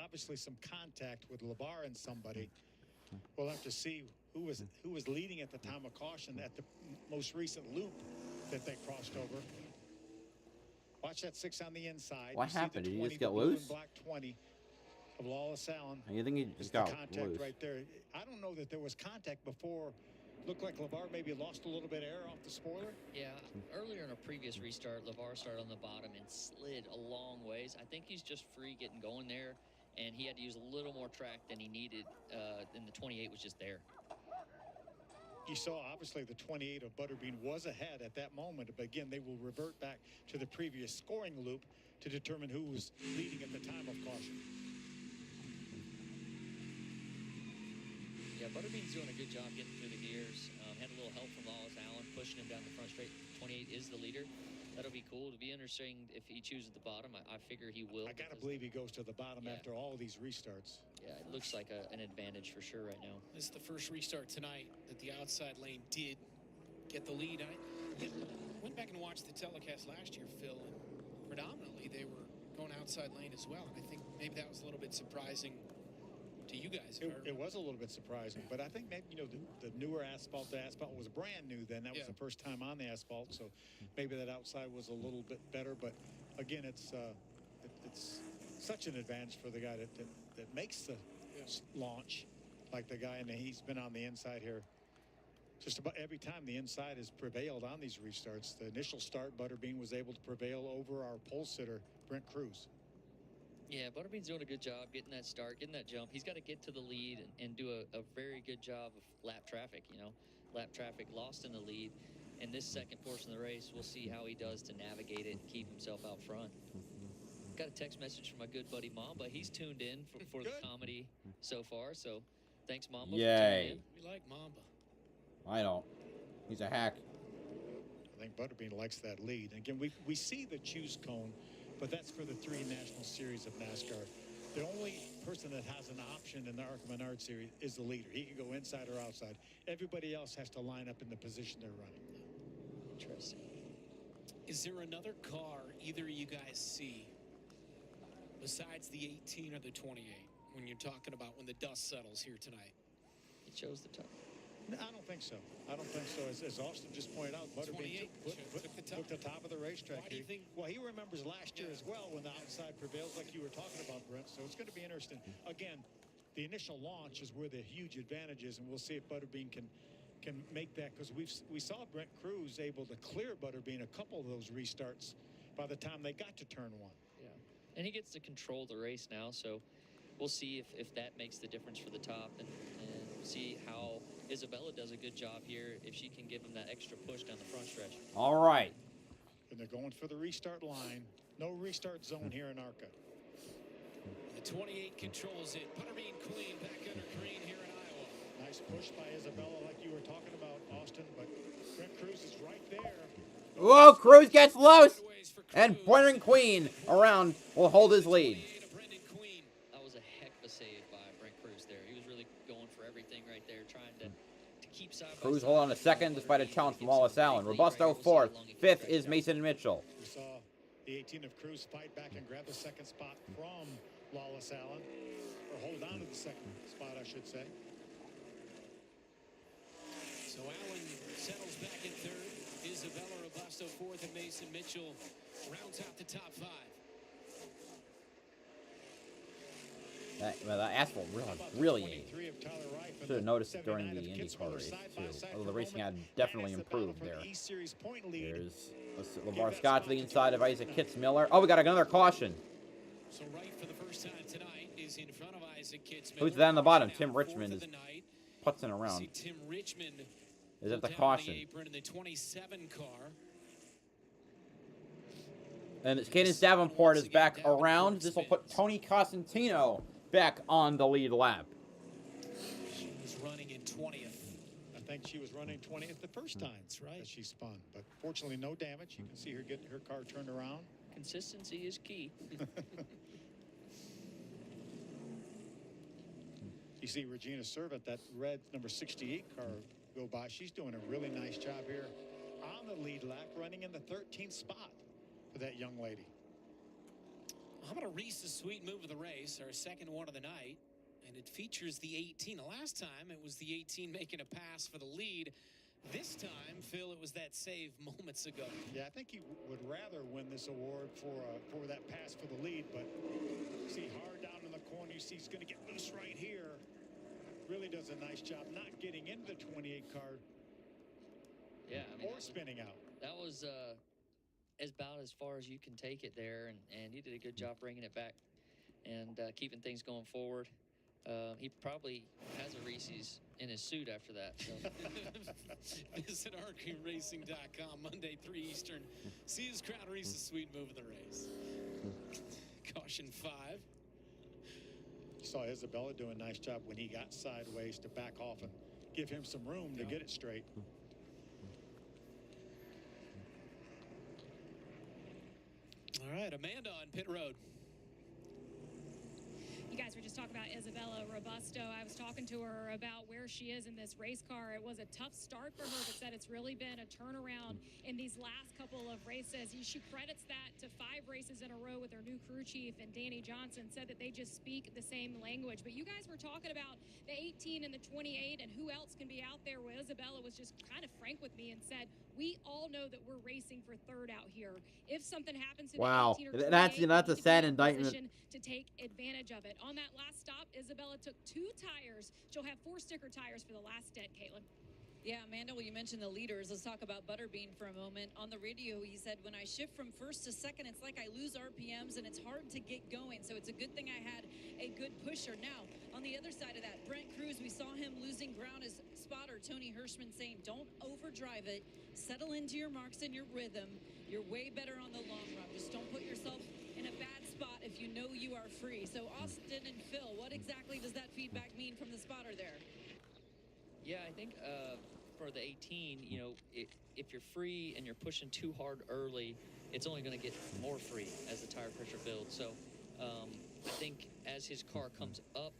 obviously some contact with LeVar and somebody. We'll have to see who was leading at the time of caution at the most recent loop that they crossed over. Watch that 6 on the inside. What happened? Did he just get loose? Black 20 of Lawless Allen. You think he just got contact loose? Right there. I don't know that there was contact before. Looked like LeVar maybe lost a little bit of air off the spoiler. Yeah, earlier in a previous restart, LeVar started on the bottom and slid a long ways. I think he's just free getting going there, and he had to use a little more track than he needed, and the 28 was just there. You saw, obviously, the 28 of Butterbean was ahead at that moment, but again, they will revert back to the previous scoring loop to determine who was leading at the time of caution. Yeah, Butterbean's doing a good job getting through the gears. Had a little help from Lawless Allen, pushing him down the front straight. 28 is the leader. That'll be cool. It'll be interesting if he chooses the bottom. I figure he will. I got to believe he goes to the bottom after all these restarts. Yeah, it looks like an advantage for sure right now. This is the first restart tonight that the outside lane did get the lead. I went back and watched the telecast last year, Phil, and predominantly they were going outside lane as well. And I think maybe that was a little bit surprising to you guys. It was a little bit surprising, but I think maybe, you know, the newer asphalt, the asphalt was brand new then. That was the first time on the asphalt, so maybe that outside was a little bit better. But again, it's such an advantage for the guy that makes the launch, like the guy, and he's been on the inside here. Just about every time the inside has prevailed on these restarts. The initial start, Butterbean was able to prevail over our pole sitter, Brent Cruz. Yeah, Butterbean's doing a good job getting that start, getting that jump. He's got to get to the lead and do a very good job of lap traffic, you know. Lap traffic lost in the lead. In this second portion of the race, we'll see how he does to navigate it and keep himself out front. Got a text message from my good buddy Mamba. He's tuned in for the comedy so far, so thanks, Mamba, for tuning in. We like Mamba. I don't. He's a hack. I think Butterbean likes that lead. And again, we see the choose cone, but that's for the 3 National Series of NASCAR. The only person that has an option in the ARCA Menards Series is the leader. He can go inside or outside. Everybody else has to line up in the position they're running. Interesting. Is there another car either of you guys see besides the 18 or the 28 when you're talking about when the dust settles here tonight? He chose the top. No, I don't think so. I don't think so. As Austin just pointed out, Butterbean took the top of the racetrack. Why do you think? Well, he remembers last year as well when the outside prevailed, like you were talking about, Brent. So it's going to be interesting. Again, the initial launch is where the huge advantage is, and we'll see if Butterbean can make that, because we saw Brent Cruz able to clear Butterbean a couple of those restarts by the time they got to turn 1. Yeah, and he gets to control the race now, so we'll see if that makes the difference for the top, and see how Isabella does a good job here, if she can give him that extra push down the front stretch. All right. And they're going for the restart line. No restart zone here in ARCA. The 28 controls it. Butterbean Queen back under green here in Iowa. Nice push by Isabella, like you were talking about, Austin, but Brent Cruz is right there. Whoa, Cruz gets loose, and Brendan Queen around will hold his lead. That was a heck of a save by Brent Cruz there. He was really going for everything right there, trying to keep side by Cruz side. hold on a second despite a challenge from Wallace Allen. Robusto fourth. Fifth is Mason Mitchell. We saw The 18 of Cruz fight back and grab the second spot from Lawless Allen. Or hold on to the second spot, I should say. So Allen settles back in third. Isabella Robusto fourth, and Mason Mitchell rounds out the top five. That asphalt really ate. Should have noticed it during the IndyCar race too. Although the racing had definitely improved there. There's LeVar Scott to the inside of Isaac Kitzmiller. Oh, we got another caution. So right for the first time tonight is in front of Isaac Kitzmiller. Who's that on the bottom? Tim Richmond is putzing around. See Tim Richmond is it the caution? In the 27 car. And Cadence Davenport is back around. This will put Tony Cosentino back on the lead lap. She was running in 20th. I think she was running 20th the first time. That's right. That she spun, but fortunately no damage. You can see her getting her car turned around. Consistency is key. You see Regina Servant, that red number 68 car, go by. She's doing a really nice job here on the lead lap, running in the 13th spot for that young lady. How about a Reese's Sweet move of the race, our second one of the night, and it features the 18. The last time it was the 18 making a pass for the lead. This time, Phil, it was that save moments ago. Yeah, I think he would rather win this award for that pass for the lead, but see hard down in the corner, you see he's going to get loose right here. Really does a nice job not getting into the 28 car. Yeah, I mean, or spinning out. That was about as far as you can take it there, and he did a good job bringing it back and keeping things going forward. He probably has a Reese's in his suit after that. So. Visit ARCARacing.com Monday 3 Eastern. See his crown Reese's Sweet move of the race. Caution 5. You saw Isabella do a nice job when he got sideways to back off and give him some room to get it straight. All right, Amanda on pit road. You guys were just talking about Isabella Robusto. I was talking to her about where she is in this race car. It was a tough start for her, but said it's really been a turnaround in these last couple of races. She credits that to 5 races in a row with her new crew chief, and Danny Johnson said that they just speak the same language. But you guys were talking about the 18 and the 28 and who else can be out there. Well, Isabella was just kind of frank with me and said, we all know that we're racing for third out here. If something happens to wow, the 18 or 28, that's a sad indictment. To take advantage of it. On that last stop, Isabella took 2 tires. She'll have 4 sticker tires for the last stint, Caitlin. Yeah, Amanda, well, you mentioned the leaders. Let's talk about Butterbean for a moment. On the radio, he said, when I shift from first to second, it's like I lose RPMs and it's hard to get going. So it's a good thing I had a good pusher. Now, on the other side of that, Brent Cruz, we saw him losing ground as spotter Tony Hirschman saying, don't overdrive it. Settle into your marks and your rhythm. You're way better on the long run. Just don't put yourself in a bad spot if you know you are free. So Austin and Phil, what exactly does that feedback mean from the spotter there? Yeah, I think for the 18, you know, if you're free and you're pushing too hard early, it's only going to get more free as the tire pressure builds. So I think as his car comes up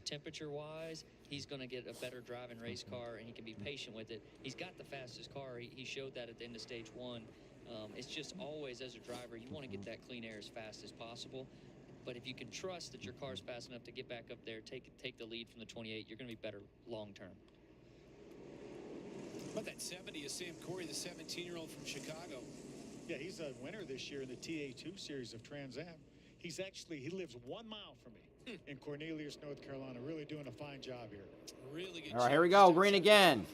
temperature-wise, he's going to get a better driving race car, and he can be patient with it. He's got the fastest car. He showed that at the end of stage 1. It's just always, as a driver, you want to get that clean air as fast as possible. But if you can trust that your car's fast enough to get back up there, take the lead from the 28, you're going to be better long-term. But that 70 is Sam Corey, the 17-year-old from Chicago. Yeah, he's a winner this year in the TA2 series of Trans Am. He lives 1 mile from me in Cornelius, North Carolina. Really doing a fine job here. Really good. All right, here we go. Green again.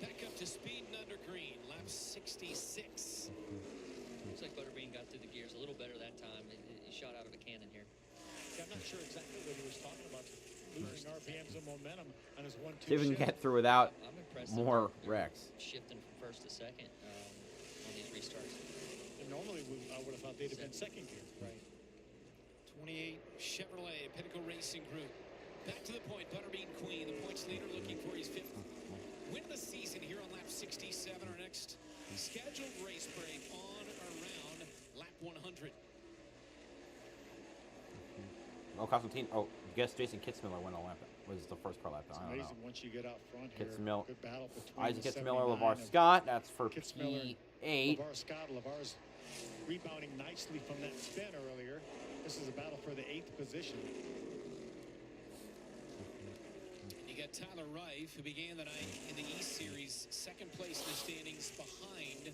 Back up to speed and under green. Lap 66. Looks like Butterbean got through the gears a little better that time. He shot out of a cannon here. Yeah, I'm not sure exactly what he was talking about. Losing RPMs and momentum on his 1-2 See if we can get through without more wrecks. Shifting from first to second on these restarts. And normally I would have thought they'd have been second gear. Right. 28 Chevrolet Pinnacle Racing Group. Back to the point. Butterbean Queen, the points leader, looking for his 5th win of the season here on lap 67. Our next scheduled race break on around lap 100. Oh, Constantine. Oh, I guess Jason Kitzmiller went a lap. Was the first car lap. It's I don't amazing know. once you get out front here. Kitzmiller. Good battle between Isaac the Kitzmiller, 79 LeVar of Scott. That's for Kitzmiller P8. LeVar Scott. LeVar's rebounding nicely from that spin earlier. This is a battle for the 8th position. You got Tyler Reif, who began the night in the East Series, second place in the standings behind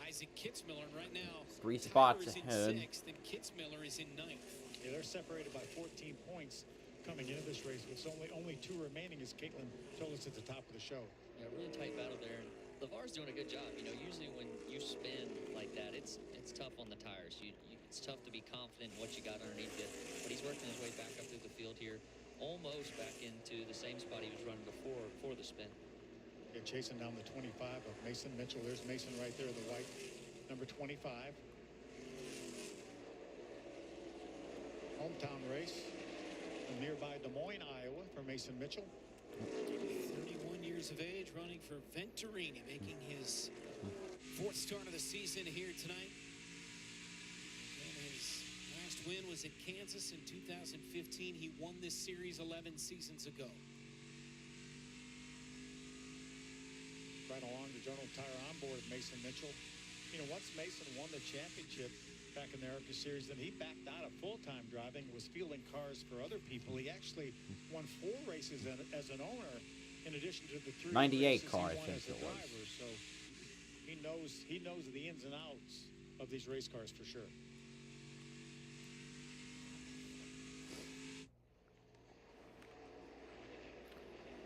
Isaac Kitzmiller. And right now, 3 spots Tyler's ahead. in 6th and Kitzmiller is in 9th. Yeah, they're separated by 14 points coming into this race. With only 2 remaining, as Caitlin told us at the top of the show. Yeah, really tight battle there. And LeVar's doing a good job. You know, usually when you spin like that, it's tough on the tires. It's tough to be confident in what you got underneath it. But he's working his way back up through the field here, almost back into the same spot he was running before the spin. Yeah, chasing down the 25 of Mason Mitchell. There's Mason right there, the white number 25. Hometown race from nearby Des Moines, Iowa, for Mason Mitchell. 31 years of age, running for Venturini, making his 4th start of the season here tonight. And his last win was at Kansas in 2015. He won this series 11 seasons ago. Right along the General Tire onboard, Mason Mitchell. You know, once Mason won the championship back in the ARCA series, then he backed out of full-time driving, was fielding cars for other people. He actually won 4 races as an owner, in addition to the 3 98 races car, he I won think as a it was. driver. So he knows the ins and outs of these race cars for sure.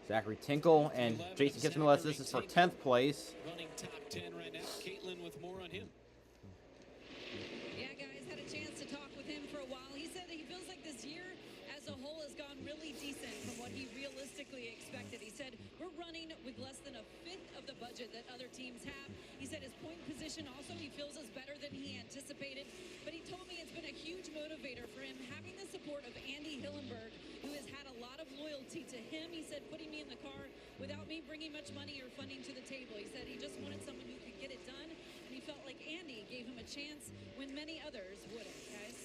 Zachary Tinkle and Jason Kitzmiller. This is for 10th place. Running top 10 right now. Caitlin with more on him. Yeah, guys, had a chance to talk with him for a while. He said he feels like this year as a whole has gone really decent from what he realistically expected. He said, we're running with less than a 5th of the budget that other teams have. He said his point position also he feels is better than he anticipated. But he told me it's been a huge motivator for him having the support of Andy Hillenberg, who has had a lot of loyalty to him. He said, putting me in the car without me bringing much money or funding to the table. He said he just wanted someone who could get it done. And he felt like Andy gave him a chance when many others wouldn't, guys.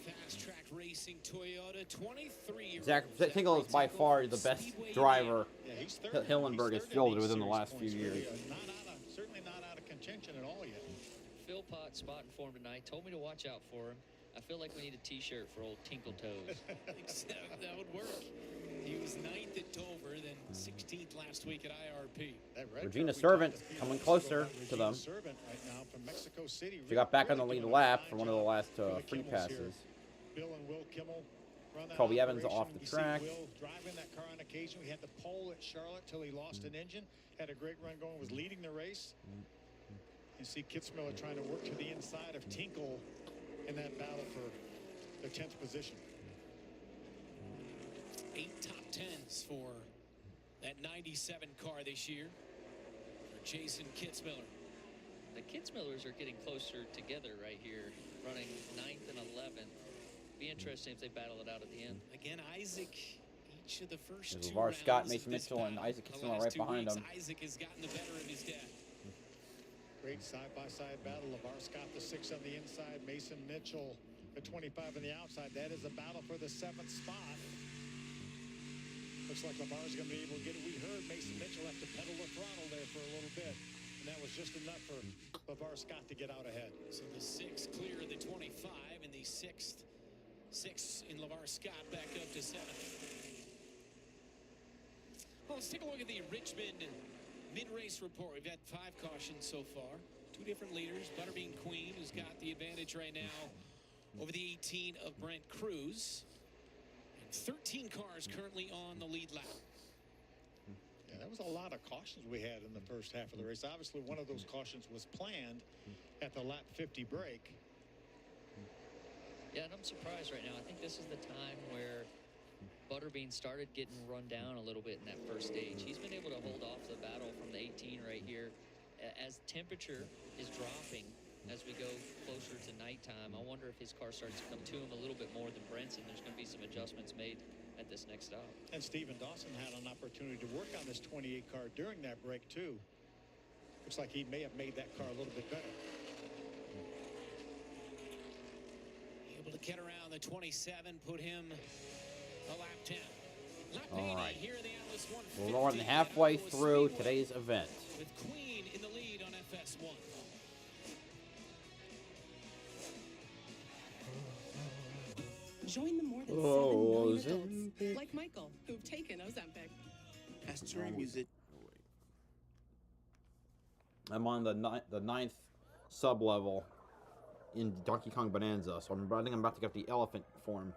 Fast Track Racing Toyota 23. Zach Tinkle is by far the best driver Hillenberg has fielded within the last few years. Certainly not out of contention at all yet. Phil Potts spotting for him tonight. Told me to watch out for him. I feel like we need a T-shirt for old Tinkle Toes. That would work. He was 9th at Dover, then 16th last week at IRP. Regina Servant coming closer to them. Servant right now from Mexico City. She got back on the lead lap for one of the last free passes. Bill and Will Kimmel run that Colby Evans operation. off the You track. see Will driving that car on occasion. We had the pole at Charlotte till he lost an engine. Had a great run going, was leading the race. You see Kitzmiller trying to work to the inside of Tinkle in that battle for the 10th position. 8 top 10s for that 97 car this year for Jason Kitzmiller. The Kitzmillers are getting closer together right here, running 9th and 11th. Be interesting if they battle it out at the end. Again, Isaac, each of the first There's 2 LeVar Scott, rounds Mason of this Mitchell, and battle, Isaac the Kitzmiller last right 2 behind weeks, him. Isaac has gotten the better of his dad. Great side-by-side battle. LeVar Scott, the 6 on the inside. Mason Mitchell, the 25 on the outside. That is a battle for the 7th spot. Looks like LeVar's going to be able to get it. We heard Mason Mitchell have to pedal the throttle there for a little bit. And that was just enough for LeVar Scott to get out ahead. So the 6 clear of the 25, and the 6th 6 in LeVar Scott back up to 7th. Well, let's take a look at the Richmond mid-race report. We've had 5 cautions so far. 2 different leaders. Butterbean Queen, who's got the advantage right now over the 18 of Brent Cruz. And 13 cars currently on the lead lap. Yeah, that was a lot of cautions we had in the first half of the race. Obviously, one of those cautions was planned at the lap 50 break. Yeah, and I'm surprised right now. I think this is the time where Butterbean started getting run down a little bit in that first stage. He's been able to hold off the battle from the 18 right here. As temperature is dropping as we go closer to nighttime, I wonder if his car starts to come to him a little bit more than Brent's, and there's going to be some adjustments made at this next stop. And Steven Dawson had an opportunity to work on this 28 car during that break too. Looks like he may have made that car a little bit better. Able to get around the 27, put him a lap down. All right. Here in the Atlas We're more than halfway through today's event. with Queen in the lead on FS1. Join the more than 7 million adults, like Michael, who've taken Ozempic. Pastoral music. I'm on the ninth sub-level in Donkey Kong Bonanza, so I think I'm about to get the elephant form.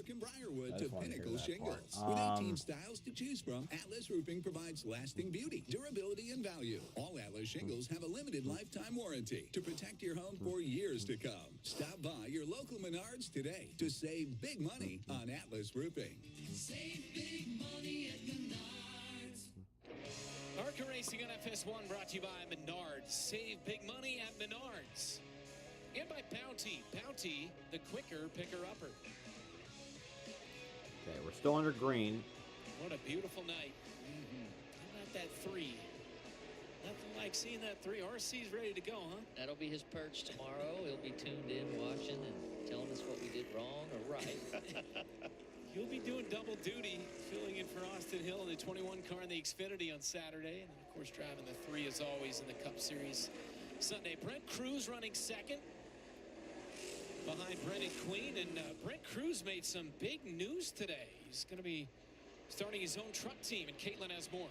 In Briarwood to Pinnacle Shingles. With 18 styles to choose from, Atlas Roofing provides lasting beauty, durability, and value. All Atlas shingles have a limited lifetime warranty to protect your home for years to come. Stop by your local Menards today to save big money on Atlas Roofing. Save big money at Menards. ARCA Racing on FS1 brought to you by Menards. Save big money at Menards. And by Bounty. Bounty, the quicker picker-upper. Okay, we're still under green. What a beautiful night. How about that 3? Nothing like seeing that 3. RC's ready to go, huh? That'll be his perch tomorrow. He'll be tuned in, watching, and telling us what we did wrong or right. You'll be doing double duty, filling in for Austin Hill in the 21 car in the Xfinity on Saturday. And, of course, driving the 3 as always in the Cup Series Sunday. Brent Cruz running second behind Brendan Queen. And Brent Cruz made some big news today. He's going to be starting his own truck team, and Caitlin has more.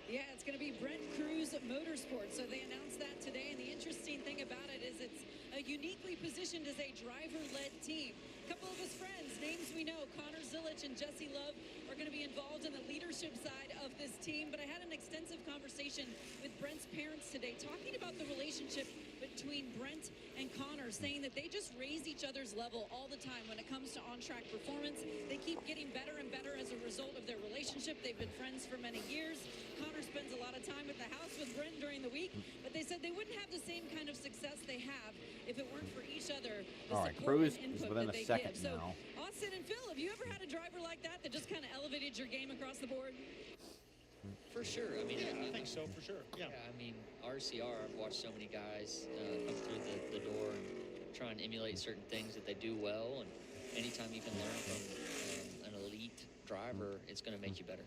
Yeah, it's going to be Brent Cruz Motorsports. So they announced that today. And the interesting thing about it is it's uniquely positioned as a driver-led team. A couple of his friends, names we know, Connor Zilic and Jesse Love, are going to be involved in the leadership side of this team. But I had an extensive conversation with Brent's parents today, talking about the relationship between Brent and Connor, saying that they just raise each other's level all the time when it comes to on-track performance. They keep getting better and better as a result of their relationship. They've been friends for many years. Connor spends a lot of time at the house with Brent during the week, but they said they wouldn't have the same kind of success they have if it weren't for each other. All right, Cruz is within a second now. So, Austin and Phil, have you ever had a driver like that that just kind of elevated your game across the board? For sure. I mean, I think so, for sure. Yeah. I mean, RCR, I've watched so many guys come through the door and try and emulate certain things that they do well. And anytime you can learn from an elite driver, it's going to make you better.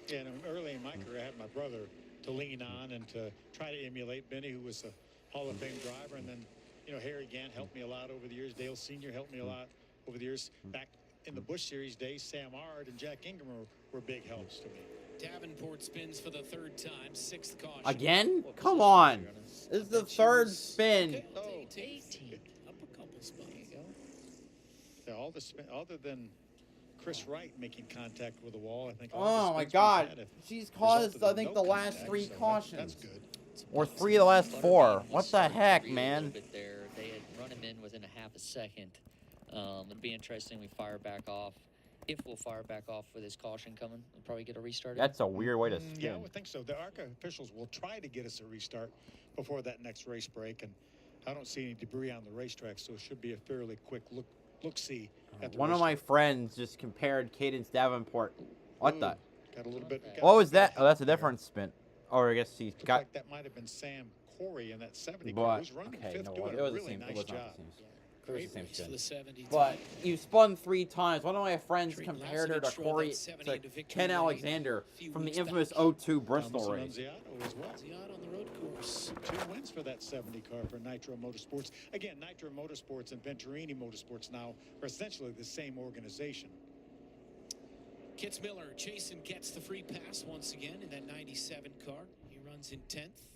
Yeah, and early in my career, I had my brother to lean on and to try to emulate. Benny, who was a Hall of Fame driver, and then, you know, Harry Gant helped me a lot over the years. Dale Sr. helped me a lot over the years. Back in the Busch Series days, Sam Ard and Jack Ingram were big helps to me. Davenport spins for the third time, 6th caution. Again? Come on. This is the third spin. Okay, 18th. Up a couple spots. Yeah, all the spin, other than Chris Wright making contact with the wall, I think. Oh my God. She's caused, I think, the last 3 cautions. That's good. Or 3 of the last 4. What the heck, man? There, they had run him in within a half a second. It'd be interesting. We fire back off. If we'll fire back off with his caution coming, we'll probably get a restart. That's a weird way to spin. Yeah, I would think so. The ARCA officials will try to get us a restart before that next race break, and I don't see any debris on the racetrack, so it should be a fairly quick look-see. One of my friends just compared Cadence Davenport. What the? Got a little bit. What was that? Oh, that's a different spin. Or I guess he's got. Like that might have been Sam Corey in that 70 car. Who's running fifth, doing a really nice job. It was the same Race for the 70. But you spun 3 times. One of my friends compared her to Corey, to Ken Alexander from the infamous 02 Bristol race. Ziotto as well. Ziotto on the road course. 2 wins for that 70 car for Nitro Motorsports. Again, Nitro Motorsports and Venturini Motorsports now are essentially the same organization. Kitzmiller, Jason gets the free pass once again in that 97 car. He runs in 10th.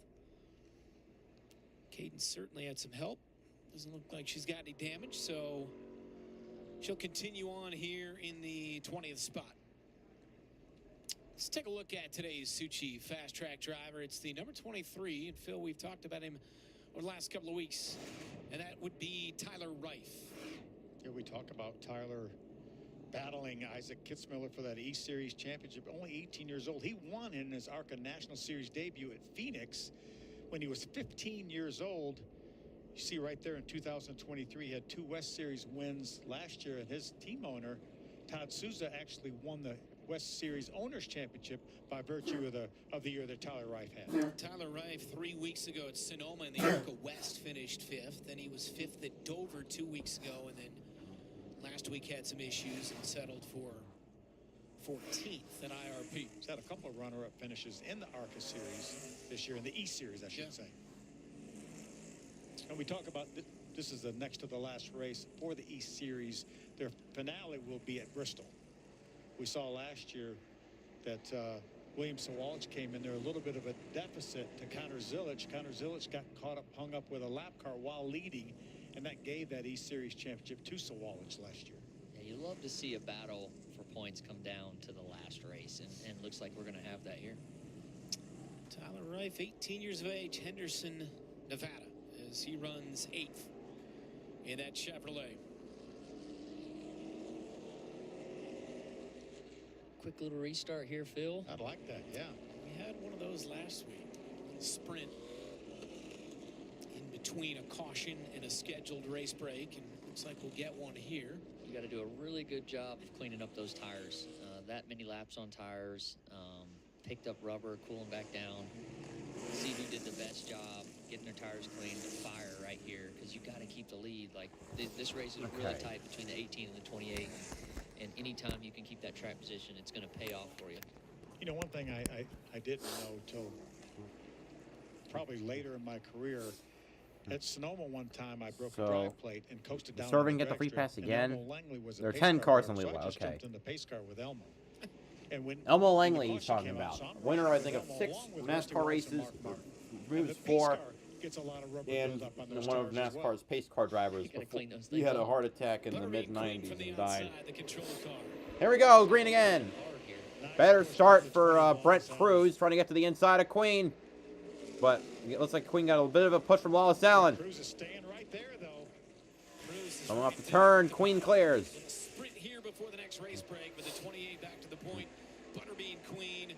Cadence certainly had some help. Doesn't look like she's got any damage, so she'll continue on here in the 20th spot. Let's take a look at today's Suchi fast track driver. It's the number 23, and Phil, we've talked about him over the last couple of weeks, and that would be Tyler Reif. Yeah, we talk about Tyler battling Isaac Kitzmiller for that E-Series championship. Only 18 years old. He won in his ARCA National Series debut at Phoenix when he was 15 years old. You see right there in 2023, he had 2 West Series wins last year, and his team owner, Todd Souza, actually won the West Series Owners Championship by virtue of the year that Tyler Reif had. Tyler Reif 3 weeks ago at Sonoma in the ARCA West finished 5th. Then he was 5th at Dover 2 weeks ago, and then last week had some issues and settled for 14th at IRP. He's had a couple of runner-up finishes in the ARCA Series this year, in the E-Series, I should say. And we talk about this is the next to the last race for the East Series. Their finale will be at Bristol. We saw last year that William Sawalich came in there a little bit of a deficit to Connor Zilic. Connor Zilic got caught up, hung up with a lap car while leading, and that gave that East Series championship to Sawalich last year. Yeah, you love to see a battle for points come down to the last race, and looks like we're going to have that here. Tyler Reif, 18 years of age, Henderson, Nevada, as he runs 8th in that Chevrolet. Quick little restart here, Phil. I'd like that, yeah. We had one of those last week. A little sprint in between a caution and a scheduled race break, and looks like we'll get one here. You got to do a really good job of cleaning up those tires. That many laps on tires, picked up rubber, cooling back down. See who did the best job getting their tires cleaned. Fire right here, because you got to keep the lead. Like this race is really tight between the 18 and the 28, and anytime you can keep that track position, it's going to pay off for you. You know, one thing I didn't know till probably later in my career. At Sonoma one time, I broke a drive plate and coasted down. Serving get the free pass again. There are 10 cars on the wheel. Okay. Jumped in the pace car with Elmo. And when Elmo Langley he's talking about. Winner, I think, of 6 NASCAR races, moves 4, and one of NASCAR's pace car drivers. He had a heart attack in the mid-90s and died. Here we go, green again. Better start for Brent Cruz, trying to get to the inside of Queen. But it looks like Queen got a bit of a push from Wallace Allen. Cruz is staying right there, though. Coming off the turn, Queen clears. Sprint here before the next race break with the 28 back to the point. Butterbean Queen.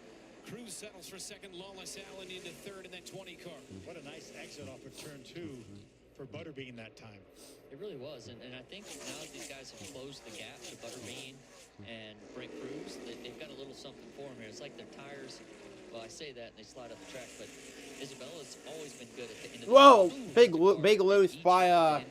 Cruz settles for second. Lawless Allen into third in that 20 car. What a nice exit off of turn 2 for Butterbean that time. It really was, and I think now that these guys have closed the gap to Butterbean and Brent Cruz, they've got a little something for them here. It's like their tires, well, I say that and they slide up the track, but Isabella's always been good at the end of Whoa! Big loose by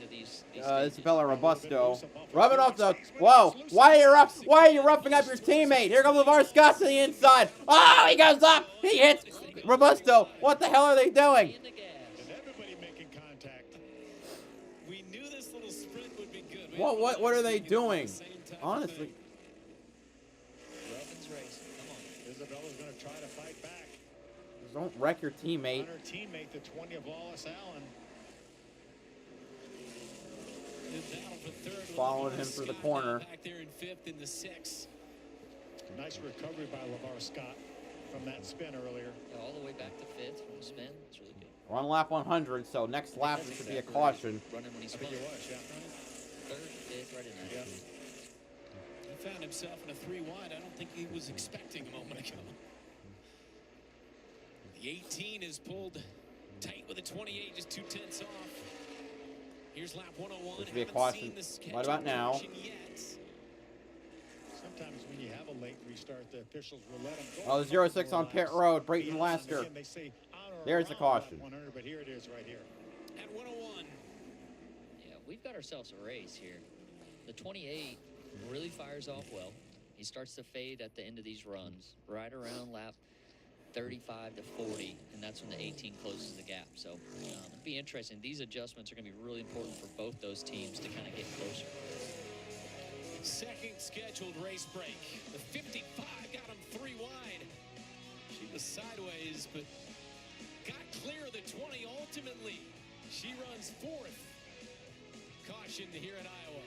Isabella Robusto. Rubbing off the. Whoa! Why are you roughing up your teammate? Here comes LeVar Scott to the inside. Oh, he goes up. He hits Robusto. What the hell are they doing? Everybody making contact. We knew this little sprint would be good. What are they doing? Honestly. Robin's race. Come on. Isabella's going to try to fight back. Don't wreck your teammate. On her teammate, the 20 of Wallace Allen. Followed him through the corner. Back there in 5th in the 6th. Nice recovery by LeVar Scott from that spin earlier. All the way back to 5th from the spin. It's really good. We're on lap 100, so next lap there should be a caution. Running when he spun. 3rd, 5th, right in there. He found himself in a 3 wide. I don't think he was expecting a moment ago. The 18 is pulled tight with a 28, just 2/10 off. Here's lap 101. There should be a caution. What about now? Sometimes when you have a late restart, the officials will let them go. Oh, the 06 on pit road, Brayton Laster. There's the caution. 100, but here it is right here. At 101. Yeah, we've got ourselves a race here. The 28 really fires off well. He starts to fade at the end of these runs, right around lap 35 to 40, and that's when the 18 closes the gap. So it'll be interesting. These adjustments are going to be really important for both those teams to kind of get closer. Second scheduled race break. The 55 got him 3 wide. She was sideways, but got clear of the 20 ultimately. She runs 4th. Caution here at Iowa.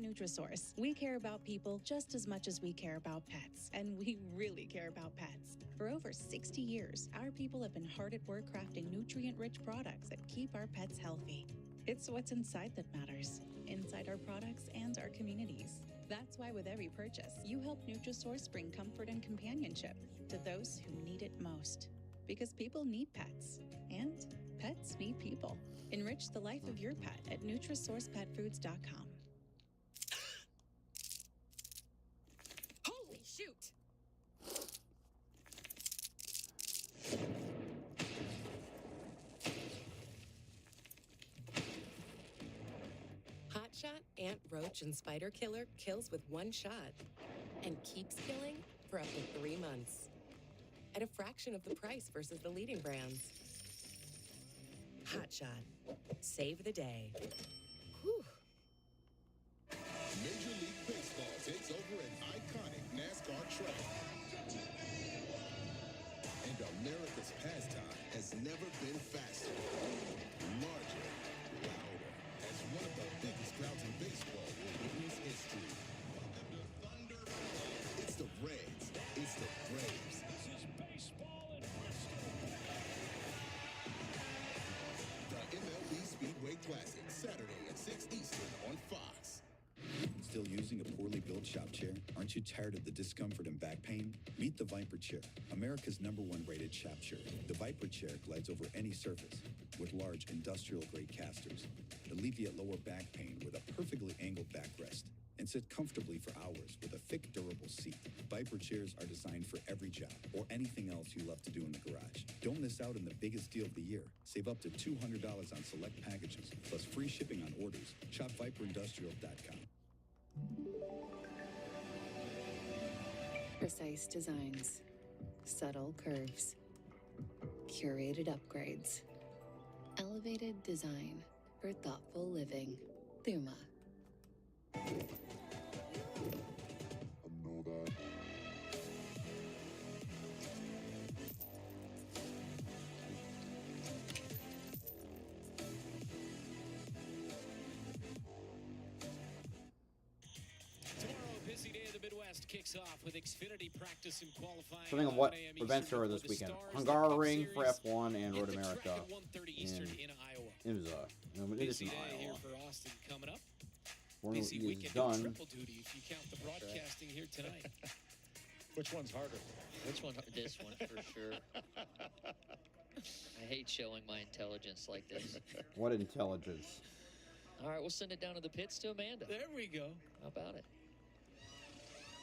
Nutrisource. We care about people just as much as we care about pets, and we really care about pets. For over 60 years, our people have been hard at work crafting nutrient-rich products that keep our pets healthy. It's what's inside that matters, inside our products and our communities. That's why with every purchase, you help Nutrisource bring comfort and companionship to those who need it most. Because people need pets, and pets need people. Enrich the life of your pet at NutrisourcePetFoods.com. Holy shoot! Hotshot, ant, roach, and spider killer kills with one shot and keeps killing for up to 3 months at a fraction of the price versus the leading brands. Hotshot. Save the day. Whew. Major League Baseball takes over an iconic NASCAR track. And America's pastime has never been faster, larger, louder, as one of the biggest crowds in baseball will witness history. It's the Reds. It's the Braves. This is baseball in Bristol. The MLB Speedway Classic, Saturday at 6 Eastern on Fox. Still using a poorly built shop chair? Aren't you tired of the discomfort and back pain? Meet the Viper Chair, America's #1 rated shop chair. The Viper Chair glides over any surface with large industrial-grade casters. Alleviate lower back pain with a perfectly angled backrest and sit comfortably for hours with a thick, durable seat. Viper chairs are designed for every job or anything else you love to do in the garage. Don't miss out on the biggest deal of the year. Save up to $200 on select packages, plus free shipping on orders. Shop ViperIndustrial.com. Precise designs, subtle curves, curated upgrades, elevated design for thoughtful living. Thuma. Midwest kicks off with Xfinity practice and qualifying. Something of what events are this weekend? Hungaroring for F1 and Road America in IMSA. Busy day here for Austin coming up. When Busy it is weekend done, of triple duty if you count the broadcasting here tonight. Which one's harder? Which one? This one for sure. I hate showing my intelligence like this. what intelligence? All right, we'll send it down to the pits to Amanda. There we go. How about it?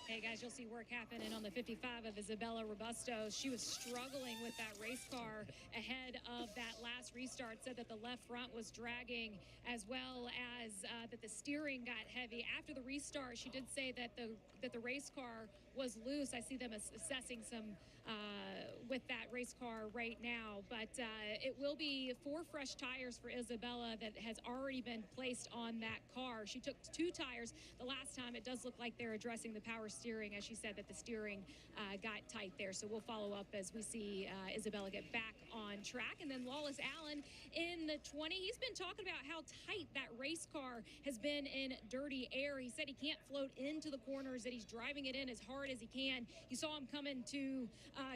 Hey guys, you'll see work happening on the 55 of Isabella Robusto. She was struggling with that race car ahead of that last restart. Said that the left front was dragging, as well as that the steering got heavy. After the restart, she did say that the race car was loose. I see them assessing some with that race car right now, but it will be 4 fresh tires for Isabella that has already been placed on that car. She took 2 tires the last time. It does look like they're addressing the power steering, as she said that the steering got tight there. So we'll follow up as we see Isabella get back on track. And then Lawless Allen in the 20. He's been talking about how tight that race car has been in dirty air. He said he can't float into the corners, that he's driving it in as hard as he can. You saw him come into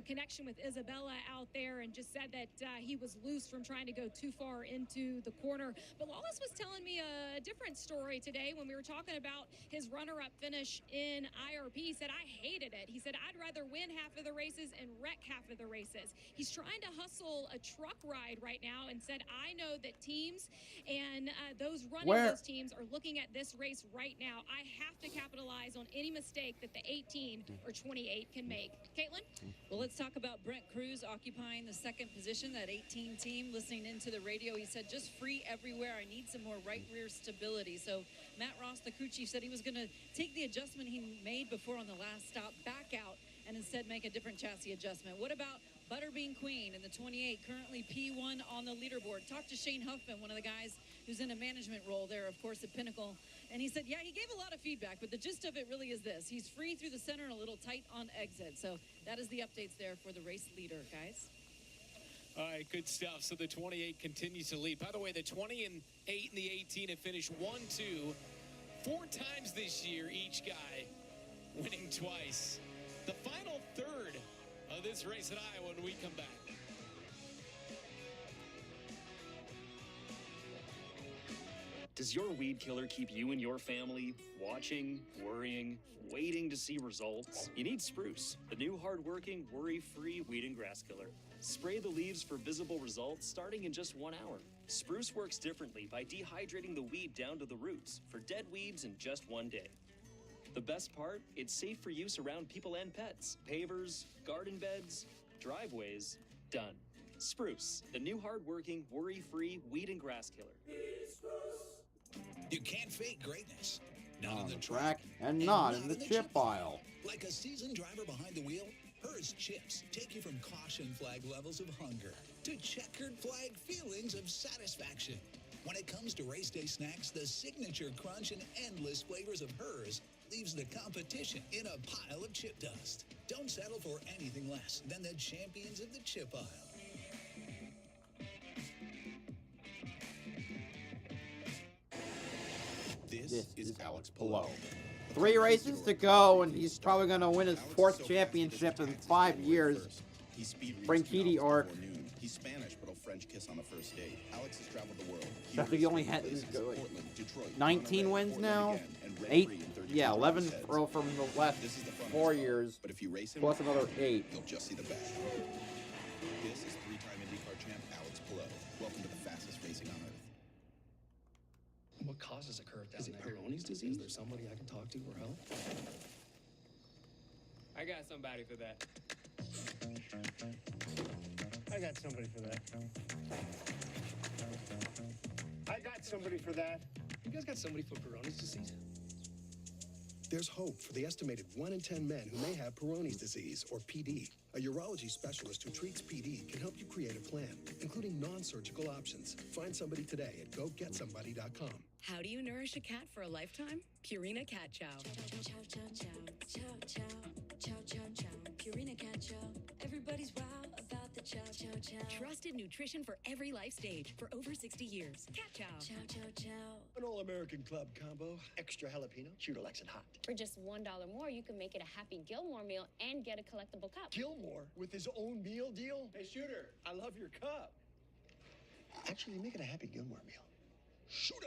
connection with Isabella out there and just said that he was loose from trying to go too far into the corner. But Lawless was telling me a different story today when we were talking about his runner-up finish in IRP. He said, I hated it. He said, I'd rather win half of the races and wreck half of the races. He's trying to hustle a truck ride right now and said, I know that teams and those running those teams are looking at this race right now. I have to capitalize on any mistake that the 18 or 28 can make. Caitlin? Well, let's talk about Brent Cruz occupying the 2nd position, that 18 team. Listening into the radio, he said, just free everywhere. I need some more right rear stability. So Matt Ross, the crew chief, said he was going to take the adjustment he made before on the last stop back out and instead make a different chassis adjustment. What about Butterbean Queen in the 28, currently P1 on the leaderboard? Talked to Shane Huffman, one of the guys who's in a management role there, of course, at Pinnacle. And he said, yeah, he gave a lot of feedback, but the gist of it really is this. He's free through the center and a little tight on exit. So that is the updates there for the race leader, guys. All right, good stuff. So the 28 continues to lead. By the way, the 20 and 8 and the 18 have finished 1, 2, 4 times this year, each guy winning twice. The final third of this race at Iowa when we come back. Does your weed killer keep you and your family watching, worrying, waiting to see results? You need Spruce, the new hard-working, worry-free weed and grass killer. Spray the leaves for visible results starting in just 1 hour. Spruce works differently by dehydrating the weed down to the roots for dead weeds in just 1 day. The best part, it's safe for use around people and pets. Pavers, garden beds, driveways, done. Spruce, the new hard-working, worry-free weed and grass killer. You can't fake greatness. Not on on the the track and not in the chip pile. Like a seasoned driver behind the wheel, Hers chips take you from caution flag levels of hunger to checkered flag feelings of satisfaction. When it comes to race day snacks, the signature crunch and endless flavors of Hers leaves the competition in a pile of chip dust. Don't settle for anything less than the champions of the chip aisle. This is Alex Palou. 3 races to go, and he's probably going to win his 4th championship in 5 years. Franchitti ARC. He's Spanish, but a French kiss on the first date. Alex has traveled the world. I think he only had 19 wins now. 11 from the last 4 years. But if you race him, plus another 8. You'll just see the best. This is 3-time IndyCar champ Alex Palou. Welcome to the fastest racing on earth. What causes a curve down there? Is it Peyronie's disease? Is there somebody I can talk to for help? I got somebody for that. I got somebody for that. I got somebody for that. You guys got somebody for Peyronie's disease? There's hope for the estimated 1 in 10 men who may have Peyronie's disease, or PD. A urology specialist who treats PD can help you create a plan, including non-surgical options. Find somebody today at GoGetSomebody.com. How do you nourish a cat for a lifetime? Purina Cat Chow. Chow, chow, chow, chow, chow, chow, chow, chow, chow. Purina Cat Chow. Everybody's wow about this. Chow, chow, chow. Trusted nutrition for every life stage for over 60 years. Cat chow. Chow, chow, chow. An all-American club combo, extra jalapeno, shooter likes it hot. For just $1 more, you can make it a Happy Gilmore meal and get a collectible cup. Gilmore with his own meal deal? Hey, shooter, I love your cup. Actually, make it a Happy Gilmore meal. Shooter!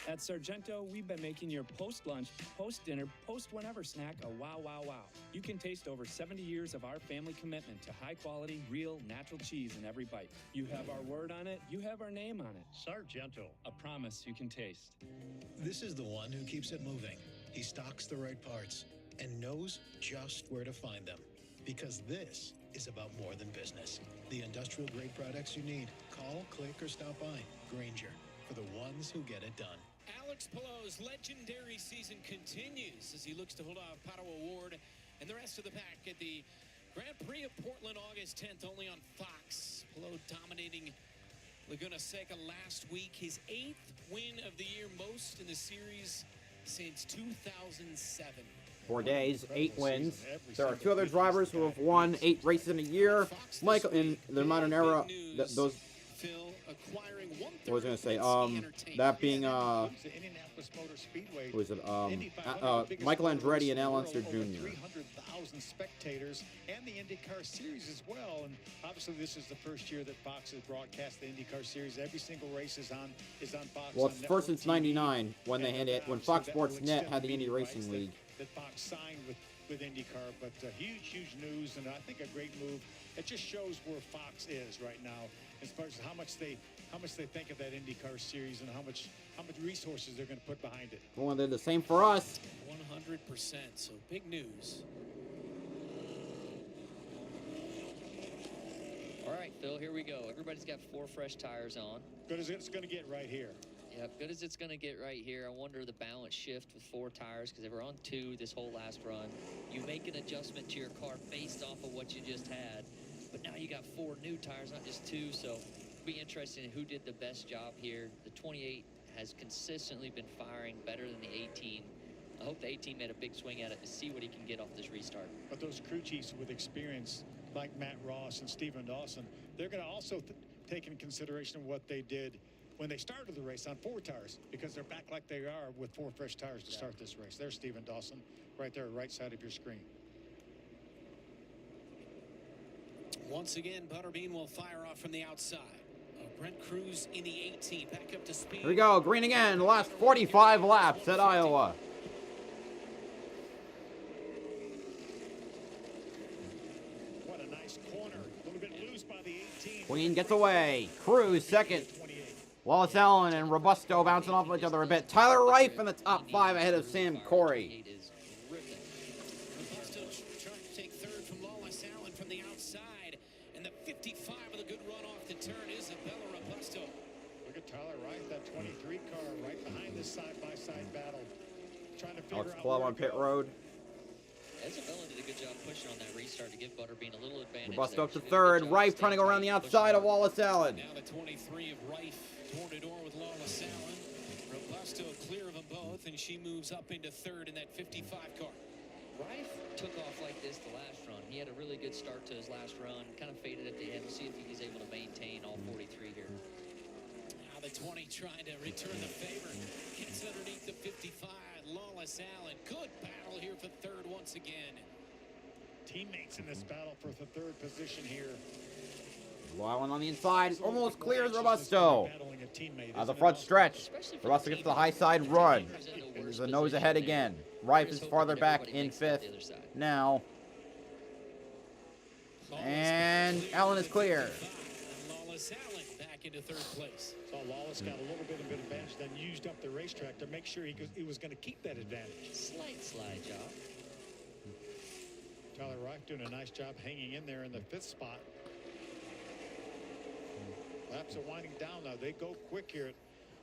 At Sargento, we've been making your post-lunch, post-dinner, post-whenever snack a wow, wow, wow. You can taste over 70 years of our family commitment to high-quality, real, natural cheese in every bite. You have our word on it, you have our name on it. Sargento, a promise you can taste. This is the one who keeps it moving. He stocks the right parts and knows just where to find them. Because this is about more than business. The industrial-grade products you need. Call, click, or stop by. Grainger, for the ones who get it done. Alex Palou's legendary season continues as he looks to hold off Pato Award and the rest of the pack at the Grand Prix of Portland August 10th, only on Fox. Palou dominating Laguna Seca last week, his 8th win of the year, most in the series since 2007. 4 days, 8 wins. There are 2 other drivers who have won 8 races in a year. Michael, in the modern era, those. What was I going to say? That being who is it? Michael Andretti and Al Unser Jr. 300,000 spectators and the IndyCar Series as well. And obviously, this is the first year that Fox has broadcast the IndyCar Series. Every single race is on Fox. Well, it's first since '99 when they had it, when Fox Sports Net had the Indy Racing League. That Fox signed with IndyCar, but huge news, and I think a great move. It just shows where Fox is right now as far as how much they think of that IndyCar Series and how much resources they're going to put behind it. Well, they're the same for us. 100%. So big news. All right, Phil, here we go. Everybody's got 4 fresh tires on. Good as it's going to get right here. Yep, good as it's going to get right here. I wonder the balance shift with 4 tires because they were on 2 this whole last run. You make an adjustment to your car based off of what you just had, but now you got 4 new tires, not just 2, so it'll be interesting who did the best job here. The 28 has consistently been firing better than the 18. I hope the 18 made a big swing at it to see what he can get off this restart. But those crew chiefs with experience like Matt Ross and Stephen Dawson, they're going to also take into consideration what they did when they started the race on 4 tires, because they're back like they are with 4 fresh tires to start this race. There's Stephen Dawson right there, right side of your screen. Once again, Butterbean will fire off from the outside. Brent Cruz in the 18, back up to speed. Here we go, green again, last 45 laps at Iowa. What a nice corner, a little bit loose by the 18. Queen gets away. Cruz second. Wallace Allen and Robusto bouncing off each other a bit. Tyler Reif in the top 5 ahead of Sam Corey. Robusto trying to take third from Wallace Allen from the outside. And the 55 with a good run off the turn, Isabella Robusto. Look at Tyler Reif, that 23 car right behind this side-by-side battle. Trying to figure out Club on pit road. Isabella did a good job pushing on that restart to give Butterbean a little advantage. Robusto up to third. Reif trying to go around the outside of Wallace Allen. Now the 23 of Reif, door-to-door with Wallace Allen. Robusto clear of them both, and she moves up into third in that 55 car. Reif took off like this the last run. He had a really good start to his last run, kind of faded at the end. We'll see if he's able to maintain all 43 here. Now the 20 trying to return the favor. Gets underneath the 55. Lawless Allen. Good battle here for third once again. Teammates in this battle for the third position here. Allen on the inside. Almost clears Robusto. The front stretch. Robusto gets the high side run. There's a nose ahead again. Reif is farther back in 5th now. And Allen is clear. Lawless Allen back into third place. So Lawless got a little bit of an advantage, then used up the racetrack to make sure he was going to keep that advantage. Slight slide job. Tyler Reif doing a nice job hanging in there in the 5th spot. Laps are winding down now. They go quick here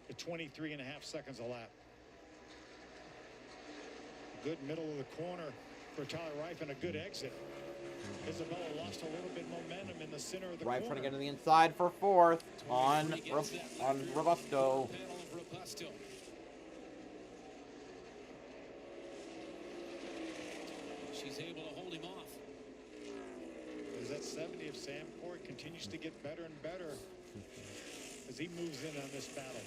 at 23.5 seconds a lap. Good middle of the corner for Tyler Reif and a good exit. Isabella lost a little bit of momentum in the center of the corner. Reif trying to get to the inside for 4th on Robusto. She's able to hold him off. There's that 70 of Sam Corey continues to get better and better as he moves in on this battle.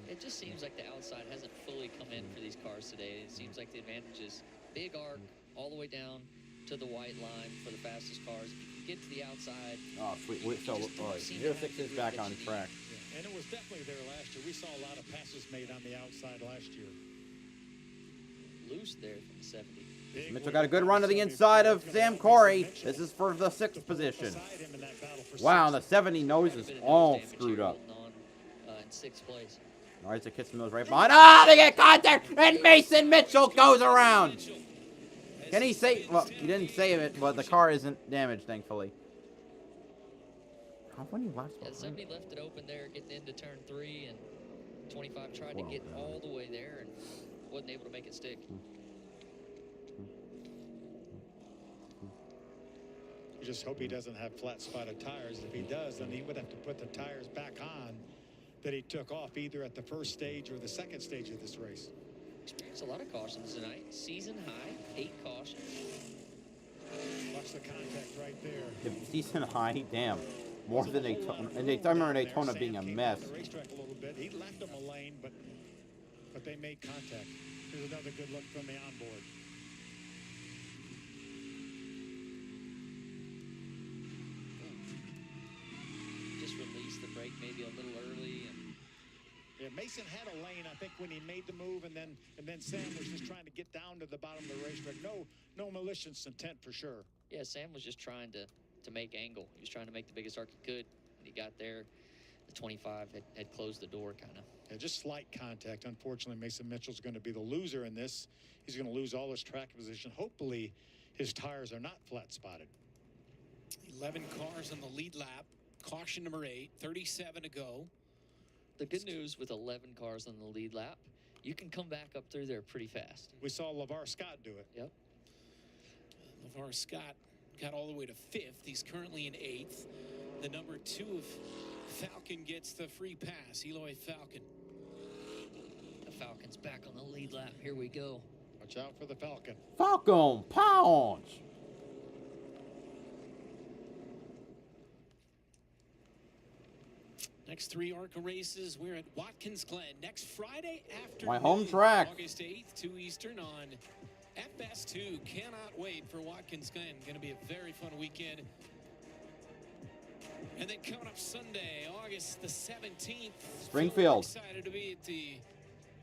It just seems like the outside hasn't fully come in for these cars today. It seems like the advantage is big arc all the way down to the white line for the fastest cars. If you can get to the outside. Oh, sweet. So, all right, 06 is back on track. Yeah. And it was definitely there last year. We saw a lot of passes made on the outside last year. Loose there from the 70. Mitchell got a good run to the inside of Sam Corey. This is for the 6th position. Wow, and the 70 nose is all screwed up. In 6th place. All right, so Kitzmiller's right behind. Ah, they get contact, and Mason Mitchell goes around. Can he save? Well, he didn't save it, but the car isn't damaged, thankfully. How many laps? Yeah, 70 left it open there, getting into turn 3, and 25 tried to get all the way there and wasn't able to make it stick. You just hope he doesn't have flat spotted tires. If he does, then he would have to put the tires back on that he took off either at the first stage or the second stage of this race. Experienced a lot of cautions tonight. Season high, 8 cautions. Watch the contact right there. Season high, damn. More than Daytona. And I remember Daytona being a mess. The racetrack a little bit. He left him a lane, but they made contact. Here's another good look from the onboard. Just released the brake maybe a little early. And yeah, Mason had a lane, I think, when he made the move, and then Sam was just trying to get down to the bottom of the racetrack. No malicious intent for sure. Yeah, Sam was just trying to make angle. He was trying to make the biggest arc he could. When he got there, the 25 had closed the door, kind of. Yeah, just slight contact. Unfortunately, Mason Mitchell's going to be the loser in this. He's going to lose all his track position. Hopefully, his tires are not flat spotted. 11 cars on the lead lap. Caution number 8, 37 to go. The good news with 11 cars on the lead lap, you can come back up through there pretty fast. We saw LeVar Scott do it. Yep. LeVar Scott got all the way to 5th. He's currently in 8th. The number 2 of Falcon gets the free pass. Eloy Falcon. The Falcon's back on the lead lap. Here we go. Watch out for the Falcon. Falcon punch. Next 3 ARCA races, we're at Watkins Glen next Friday afternoon. My home track. August 8th, 2 Eastern on FS2. Cannot wait for Watkins Glen. Going to be a very fun weekend. And then coming up Sunday, August the 17th. Springfield. Excited to be at the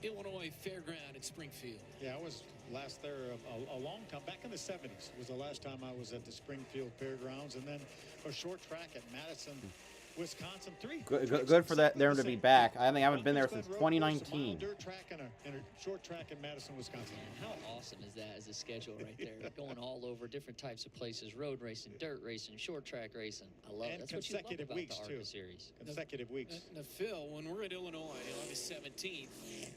Illinois Fairground at Springfield. Yeah, I was last there a long time. Back in the 70s was the last time I was at the Springfield Fairgrounds. And then a short track at Madison, Wisconsin. Good for that them to be back. I think I haven't been there since 2019. Dirt track and a short track in Madison, Wisconsin. How awesome is that as a schedule right there? Going all over different types of places, road racing, dirt racing, short track racing. I love it. That's what you love about weeks the ARCA series. Consecutive weeks. Now, Phil, when we're at Illinois, August 17th,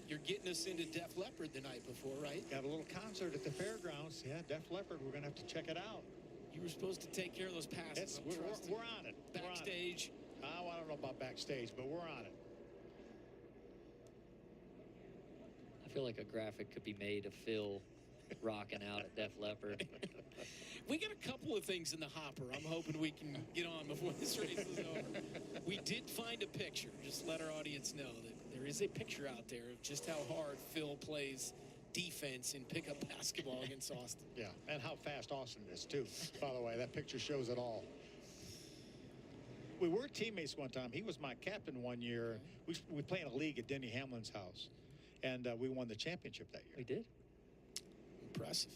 you're getting us into Def Leppard the night before, right? Got a little concert at the fairgrounds. Yeah, Def Leppard. We're going to have to check it out. You were supposed to take care of those passes. We're on it. Backstage. Oh, I don't know about backstage, but we're on it. I feel like a graphic could be made of Phil rocking out at Def Leppard. We got a couple of things in the hopper. I'm hoping we can get on before this race is over. We did find a picture. Just let our audience know that there is a picture out there of just how hard Phil plays defense in pickup basketball against Austin. Yeah, and how fast Austin is, too. By the way, that picture shows it all. We were teammates one time. He was my captain one year. We played in a league at Denny Hamlin's house, and we won the championship that year. We did? Impressive.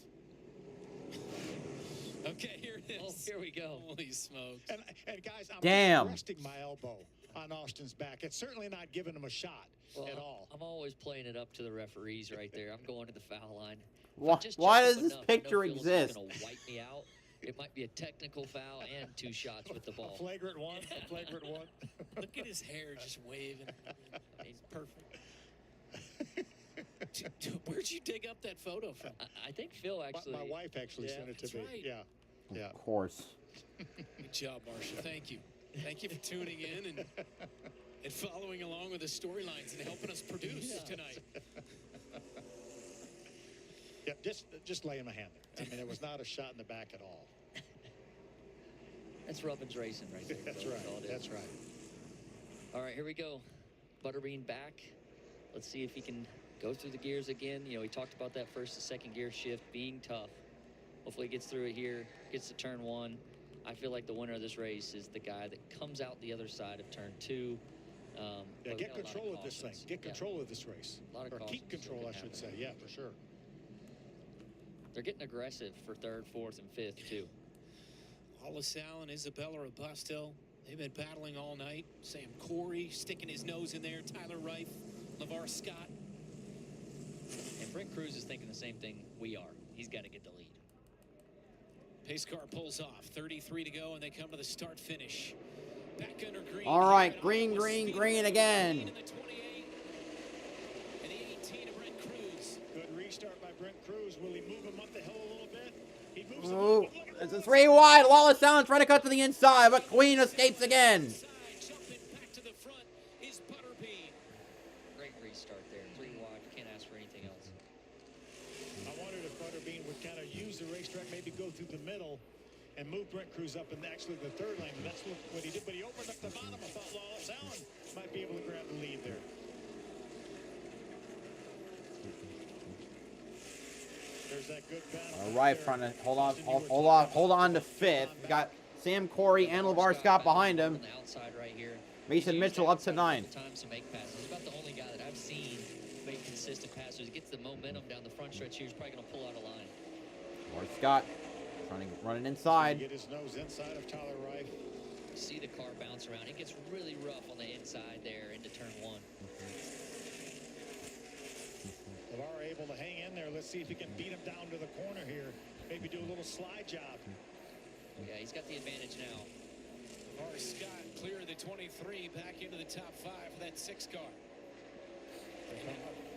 Okay, here it is. Oh, here we go. Holy smokes. And guys, I'm resting my elbow on Austin's back. It's certainly not giving him a shot at all. I'm always playing it up to the referees right there. I'm going to the foul line. Why does this picture exist? Going to wipe me out. It might be a technical foul and 2 shots with the ball. A flagrant one. A flagrant one. Look at his hair just waving. He's perfect. Where'd you dig up that photo from? I think Phil actually. My wife actually sent it to me. Right. Yeah. Of course. Good job, Marcia. Thank you. Thank you for tuning in and following along with the storylines and helping us produce tonight. Yeah, just laying my hand there. I mean, it was not a shot in the back at all. That's Rubbins racing right there. That's right. That's right. All right, here we go. Butterbean back. Let's see if he can go through the gears again. You know, he talked about that first to second gear shift being tough. Hopefully he gets through it here, gets to turn 1. I feel like the winner of this race is the guy that comes out the other side of turn 2. Yeah, get control of this thing. Get control of this race. Or keep control, I should say. Yeah, for sure. They're getting aggressive for 3rd, 4th, and 5th, too. Hollis Allen, Isabella Robusto, they've been battling all night. Sam Corey sticking his nose in there. Tyler Reif, LeVar Scott. And Brent Cruz is thinking the same thing we are. He's got to get the lead. Pace car pulls off. 33 to go, and they come to the start-finish. Back under green. All right, green, green, green again. And the 18 of Brent Cruz. Good restart by Brent Cruz. Will he move him up the hill a little bit? He moves him Ooh, up. it's a 3 wide. Wallace Allen trying to cut to the inside, but Queen escapes again. Jumping back to the front is Butterbean. Great restart there. 3 wide. Can't ask for anything else. I wondered if Butterbean would kind of use the racetrack, maybe go through the middle and move Brent Cruz up in actually the 3rd lane. And that's what he did. But he opened up the bottom. I thought Wallace Allen might be able to grab the lead there. There's that good battle. All right, trying to hold on to 5th. We got Sam Corey and LeVar Scott behind him. On the outside right here. Mason Mitchell up to 9th. Times to make passes. He's about the only guy that I've seen make consistent passes. He gets the momentum down the front stretch here. He's probably going to pull out a line. LeVar Scott running inside. Get his nose inside of Tyler Reif. See the car bounce around. It gets really rough on the inside there into turn 1. LeVar able to hang in there. Let's see if he can beat him down to the corner here. Maybe do a little slide job. Yeah, he's got the advantage now. LeVar Scott clear of the 23, back into the top 5 for that 6 car.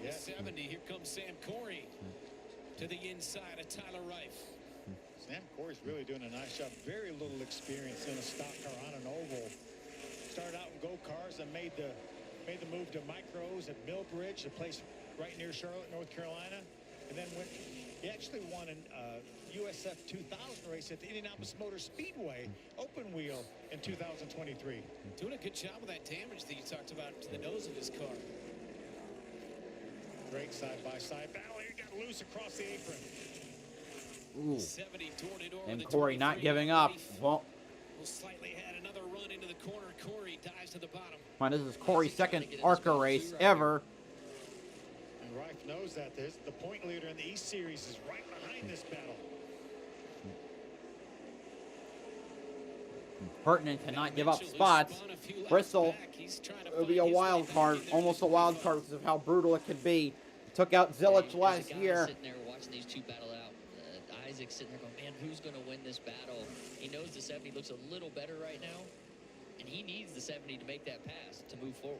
Yeah. 70, here comes Sam Corey to the inside of Tyler Reif. Sam Corey's really doing a nice job. Very little experience in a stock car on an oval. Started out in go-cars and made the move to micros at Millbridge, a place right near Charlotte, North Carolina. And then he actually won an USF 2000 race at the Indianapolis Motor Speedway open wheel in 2023. Doing a good job with that damage that you talked about to the nose of his car. Great side-by-side battle. He got loose across the apron. Ooh. 70 door-to-door And with Corey not giving up. Well, will slightly had another run into the corner. Corey dives to the bottom. fine, this is Corey's 2nd ARCA race ever. And Reif knows that. The point leader in the East Series is right behind this battle. Pertinent to not give up spots. Bristol will be a wild card, almost a wild card because of how brutal it could be. Took out Zilich last year. Sitting there watching these two battle out. Isaac's sitting there going, man, who's going to win this battle? He knows the 70 looks a little better right now, and he needs the 70 to make that pass to move forward.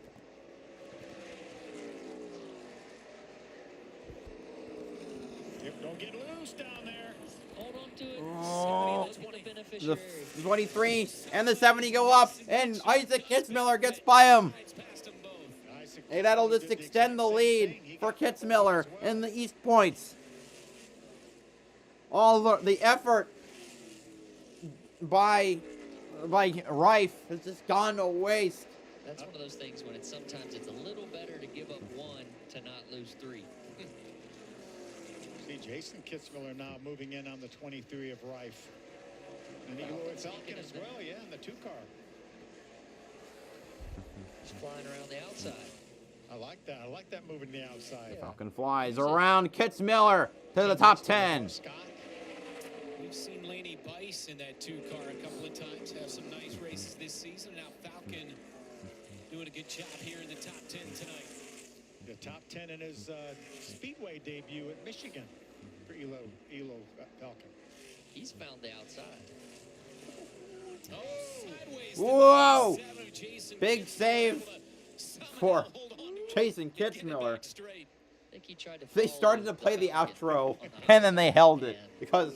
Don't get loose down there. Hold on to it. Oh, 70, the the beneficiary. 23 and the 70 go up, and Isaac Kitzmiller gets by him. Hey, that'll just extend the lead for Kitzmiller in the East points. All the effort by Reif has just gone to waste. That's one of those things when sometimes it's a little better to give up 1 to not lose 3. See Jason Kitzmiller now moving in on the 23 of Reif. And Eloy Falcon as well, yeah, in the 2 car. He's flying around the outside. I like that. I like that moving the outside. Falcon flies around Kitzmiller to the top 10. We've seen Laney Bice in that 2 car a couple of times, have some nice races this season. Now Falcon doing a good job here in the top 10 tonight. The top 10 in his Speedway debut at Michigan for Elo Falcon. He's found the outside. Oh, sideways. Whoa! Big save for Jason Kitzmiller. They started to play the outro, and then they held it because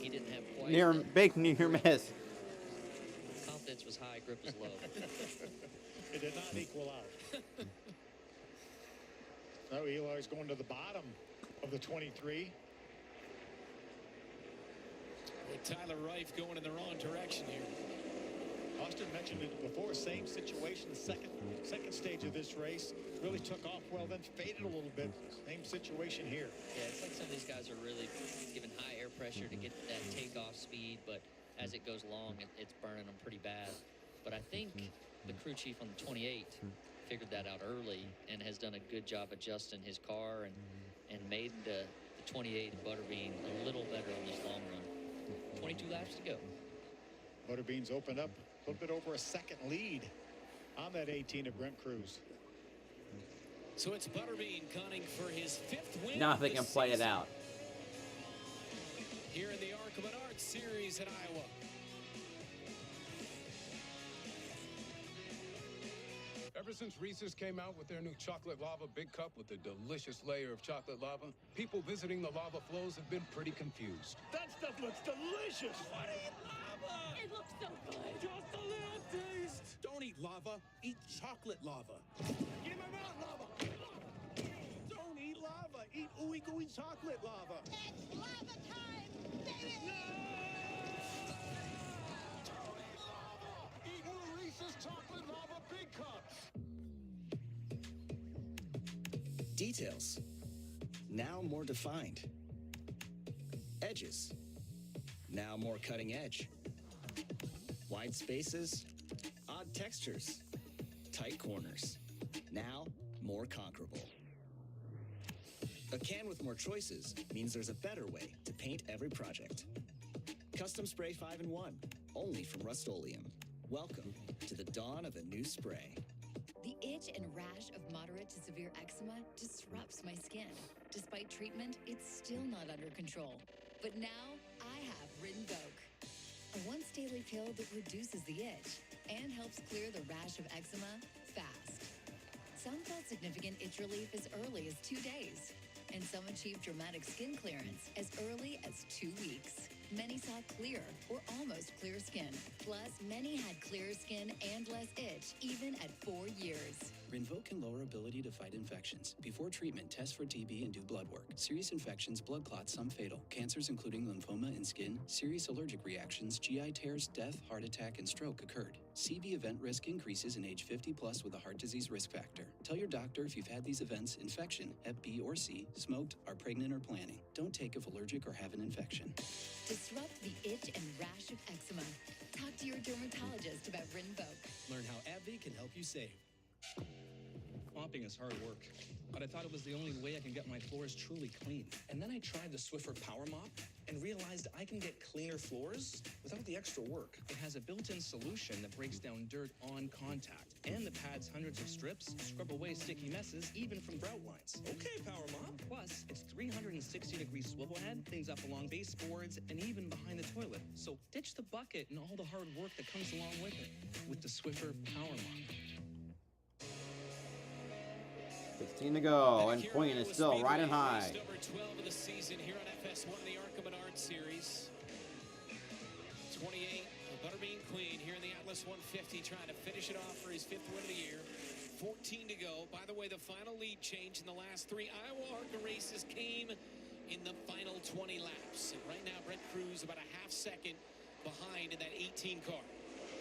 big near miss. Confidence was high, grip was low. It did not equal out. No, Eloy's going to the bottom of the 23. Tyler Reif going in the wrong direction here. Austin mentioned it before, same situation, second stage of this race. Really took off well, then faded a little bit. Same situation here. Yeah, it's like some of these guys are really given high air pressure to get that takeoff speed, but as it goes along, it's burning them pretty bad. But I think the crew chief on the 28 figured that out early and has done a good job adjusting his car and made the 28 and Butterbean a little better on this long run. 22 laps to go. Butterbean's opened up a little bit over a second lead on that 18 of Brent Cruz. So it's Butterbean gunning for his 5th win. Now they can play it out. Here in the ARCA Menards Series at Iowa. Ever since Reese's came out with their new chocolate lava big cup with a delicious layer of chocolate lava, people visiting the lava flows have been pretty confused. That stuff looks delicious. What eat lava? It looks so good. Just a little taste. Don't eat lava, eat chocolate lava. Get in my mouth, lava. Don't eat lava, eat ooey gooey chocolate lava. It's lava time, baby. Don't eat lava! Eat new Reese's chocolate lava big cups! Details, now more defined. Edges, now more cutting edge. Wide spaces, odd textures. Tight corners, now more conquerable. A can with more choices means there's a better way to paint every project. Custom Spray 5-in-1, only from Rust-Oleum. Welcome to the dawn of a new spray. The itch and rash of moderate to severe eczema disrupts my skin. Despite treatment, it's still not under control. But now, I have Rinvoq, a once-daily pill that reduces the itch and helps clear the rash of eczema fast. Some felt significant itch relief as early as 2 days, and some achieved dramatic skin clearance as early as 2 weeks. Many saw clear or almost clear skin. Plus, many had clearer skin and less itch, even at 4 years. Rinvoq can lower ability to fight infections. Before treatment, test for TB and do blood work. Serious infections, blood clots, some fatal. Cancers including lymphoma and skin, serious allergic reactions, GI tears, death, heart attack, and stroke occurred. CV event risk increases in age 50 plus with a heart disease risk factor. Tell your doctor if you've had these events, infection, Hep B or C, smoked, are pregnant or planning. Don't take if allergic or have an infection. Disrupt the itch and rash of eczema. Talk to your dermatologist about Rinvoq. Learn how AbbVie can help you save. Mopping is hard work, but I thought it was the only way I can get my floors truly clean. And then I tried the Swiffer Power Mop and realized I can get cleaner floors without the extra work. It has a built-in solution that breaks down dirt on contact, and the pad's hundreds of strips scrub away sticky messes, even from grout lines. Okay, Power Mop. Plus, its 360-degree swivel head cleans up along baseboards and even behind the toilet. So ditch the bucket and all the hard work that comes along with it with the Swiffer Power Mop. 16 to go, and Queen is still riding high. Race number 12 of the season here on FS1, the ARCA Menards Series. 28, Butterbean Queen here in the Atlas 150, trying to finish it off for his 5th win of the year. 14 to go. By the way, the final lead change in the last 3 Iowa ARCA races came in the final 20 laps. And right now, Brent Cruz about a half second behind in that 18 car.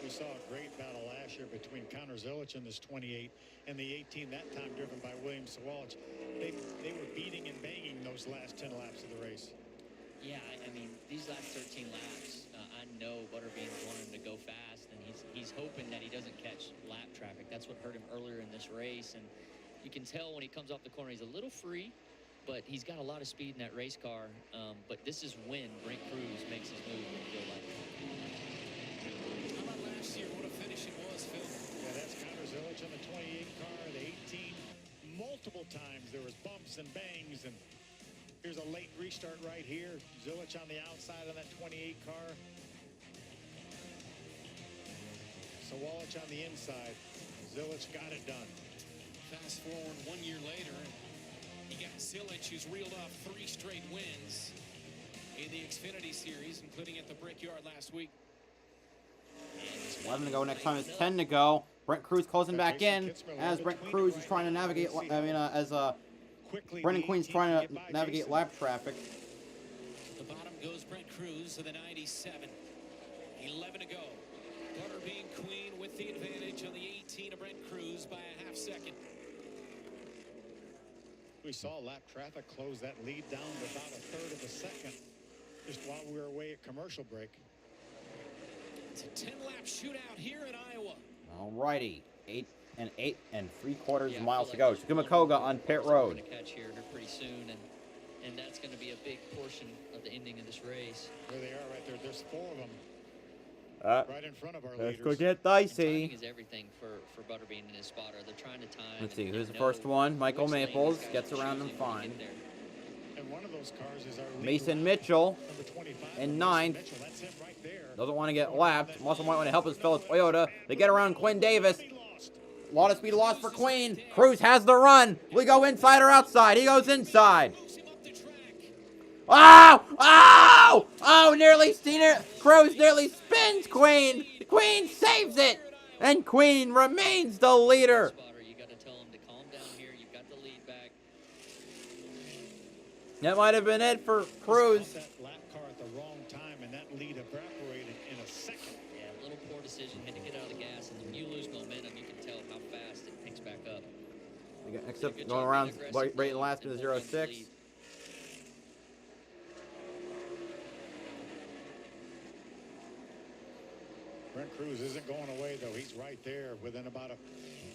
We saw a great battle last year between Connor Zilich in this 28 and the 18, that time driven by William Sawalich. They were beating and banging those last 10 laps of the race. Yeah, I mean, these last 13 laps, I know Butterbean's wanting to go fast, and he's hoping that he doesn't catch lap traffic. That's what hurt him earlier in this race, and you can tell when he comes off the corner, he's a little free, but he's got a lot of speed in that race car. But this is when Brent Cruz makes his move, I feel like. How about last year? What a finish it was, Phil. Yeah, that's Connor Zilich on the 28 car, the 18. Multiple times there was bumps and bangs, and here's a late restart right here. Zilich on the outside on that 28 car. Sawalich on the inside. Zilich got it done. Fast forward 1 year later, you got Zilich, who's reeled off 3 straight wins in the Xfinity Series, including at the Brickyard last week. 11 to go. Next time is 10 to go. Brent Cruz closing back in as Brent Cruz is trying to navigate. As Brendan Queen's trying to navigate lap traffic. At the bottom goes Brent Cruz to the 97. 11 to go. Butterbean Queen with the advantage on the 18 of Brent Cruz by a half second. We saw lap traffic close that lead down to about a third of a second just while we were away at commercial break. It's a 10-lap shootout here in Iowa. All righty. 8 3/4 miles to go. Chukwuemeka on pit road. Going to catch here pretty soon, and that's going to be a big portion of the ending of this race. There they are right there. There's 4 of them. Right in front of our Let's leaders. go get dicey. Timing is everything for Butterbean and his spotter. They're trying to time. Let's see, who's the first one? Michael Maples gets around them fine. And one of those cars is our Mason Mitchell number 25. in 9th. That's him right there. Doesn't want to get lapped. Also might want to help his fellow Toyota. They get around Quinn Davis. A lot of speed lost for Queen. Cruz has the run. We go inside or outside. He goes inside. Oh! Oh! Oh, nearly seen it. Cruz nearly spins Queen. Queen saves it. And Queen remains the leader. You got to tell him to calm down here. You've got the lead back. That might have been it for Cruz. That lap car at the wrong time, and that lead evaporated in a second. Yeah, a little poor decision. Had to get out of the gas, and when you lose momentum, you can tell how fast it picks back up. Except going around right in last in the 06. Brent Cruz isn't going away, though. He's right there within about a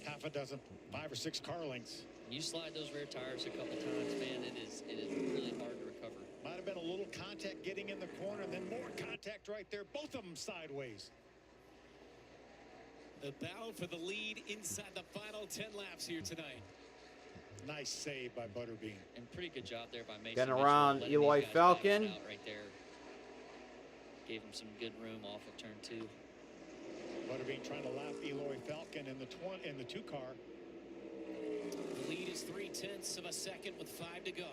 half a dozen, 5 or 6 car lengths. You slide those rear tires a couple times, man, it is really hard to recover. Might have been a little contact getting in the corner, and then more contact right there. Both of them sideways. The battle for the lead inside the final 10 laps here tonight. Nice save by Butterbean. And pretty good job there by Mason. Getting around Eloy Falcon. Right there. Gave him some good room off of turn 2. Butterbean trying to lap Eloy Falcon in the 2 car. The lead is 0.3 of a second with 5 to go.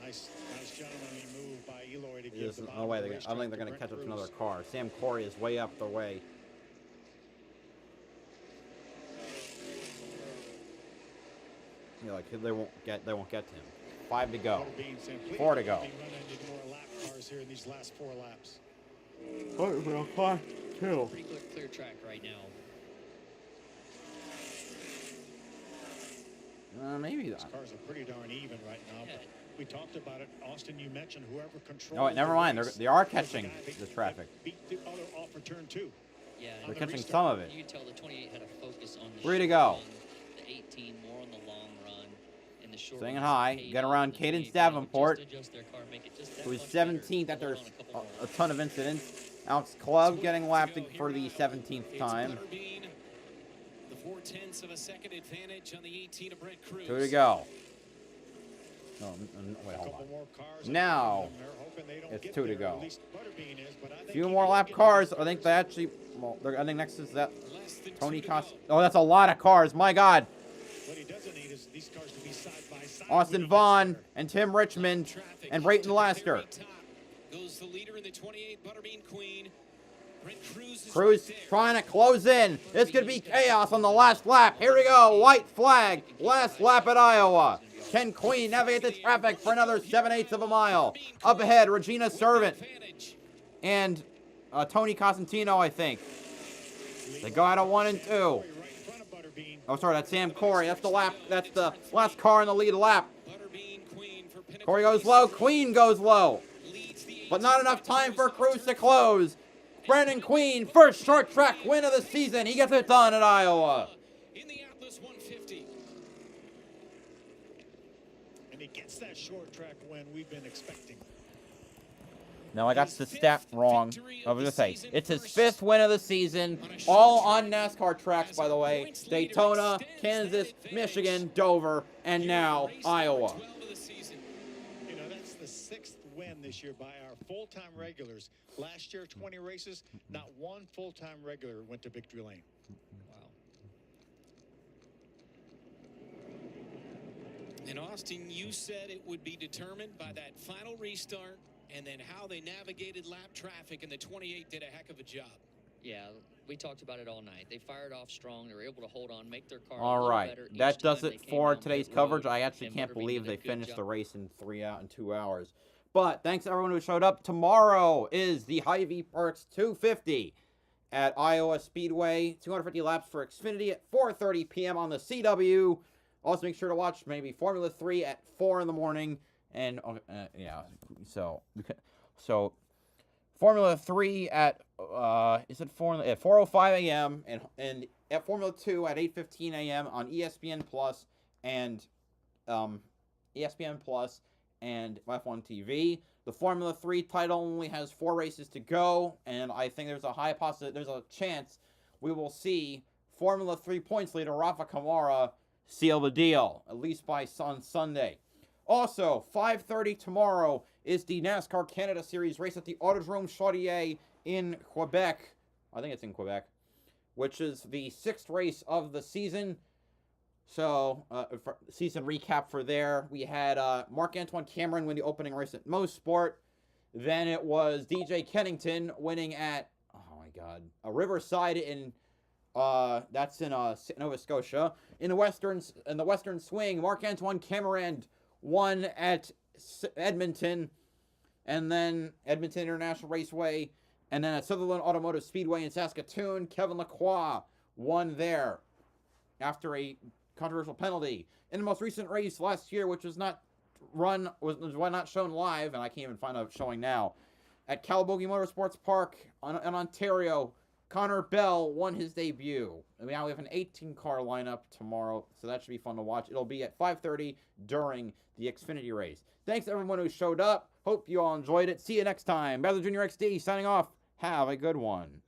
Nice gentlemanly move by Eloy to give the bottom no way. of the I racetrack don't think they're going to catch up to another car. Sam Corey is way up the way. Yeah, like they won't get to him. 5 to go. 4 to go. More lap cars here in these last 4 laps. Pretty clear track right now. Maybe These cars are pretty darn even right now. But we talked about it. Austin, you mentioned whoever controls. Oh, wait, never mind. They are catching the traffic. Beat the other off for turn 2. Yeah, they're catching some of it. You could tell the 28 had a focus on the 3 to go. The 18 more on the long run. And the short Staying high. Get around Cadence Davenport, adjust their car, make it just that who's much 17th after a ton of incidents. Alex Club getting lapped for the 17th time. The 0.4 of a second advantage on the 18 of Brent Cruz. 2 to go. Oh, wait, hold on. Now, it's 2 to go. A few more lap cars. I think they actually, well, I think next is that Tony Costa. Oh, that's a lot of cars. My God. What he doesn't need is these cars to be side by side. Austin Vaughn and Tim Richmond and Brayton Lasker. Goes the leader in the 28, Butterbean Queen. Brent Cruz trying to close in. This could be chaos on the last lap. Here we go. White flag. Last lap at Iowa. Can Queen navigate the traffic for another 7/8 of a mile? Up ahead, Regina Servant and Tony Cosentino, I think. They go out of 1 and 2. Oh, sorry, that's Sam Corey. That's the lap. That's the last car in the lead lap. Corey goes low. Queen goes low. But not enough time for Cruz to close. Brandon Queen, first short track win of the season. He gets it done at Iowa. Indianapolis 150. And he gets that short track win we've been expecting. No, I got the stat wrong. I was going to say, it's his 5th win of the season. All on NASCAR tracks, by the way. Daytona, Kansas, Michigan, Dover, and now Iowa. You know, that's the 6th win this year by our full-time regulars. Last year, 20 races, not one full-time regular went to victory lane. Wow. And Austin, you said it would be determined by that final restart and then how they navigated lap traffic, and the 28 did a heck of a job. Yeah, we talked about it all night. They fired off strong. They were able to hold on, make their car All right, that does it for today's coverage. I actually and can't Butterbean believe did a they good finished job. the race in 2 hours. But thanks to everyone who showed up. Tomorrow is the Hy-Vee Perks 250. at Iowa Speedway. 250 laps for Xfinity at 4:30 p.m. on the CW. Also, make sure to watch maybe Formula 3 at 4 in the morning. And, yeah, so Formula 3 at, is it 4? At 4:05 a.m. and at Formula 2 at 8:15 a.m. on ESPN Plus and, ESPN Plus and F1 TV. The Formula 3 title only has 4 races to go, and I think there's a chance we will see Formula 3 points leader Rafa Kamara seal the deal, at least by Sunday. Also, 5:30 tomorrow is the NASCAR Canada Series race at the Autodrome Chaudier in Quebec. I think it's in Quebec, which is the 6th race of the season. So, season recap for there. We had Marc-Antoine Cameron win the opening race at Most Sport. Then it was DJ Kennington winning at, oh my God, Riverside in, that's in Nova Scotia. In the Western Swing, Marc-Antoine Cameron won at Edmonton, and then Edmonton International Raceway, and then at Sutherland Automotive Speedway in Saskatoon, Kevin Lacroix won there after a controversial penalty. In the most recent race last year, which was not shown live, and I can't even find a showing now, at Calabogie Motorsports Park in Ontario, Connor Bell won his debut. And now we have an 18-car lineup tomorrow, so that should be fun to watch. It'll be at 5:30 during the Xfinity race. Thanks to everyone who showed up. Hope you all enjoyed it. See you next time. BowserJrXD signing off. Have a good one.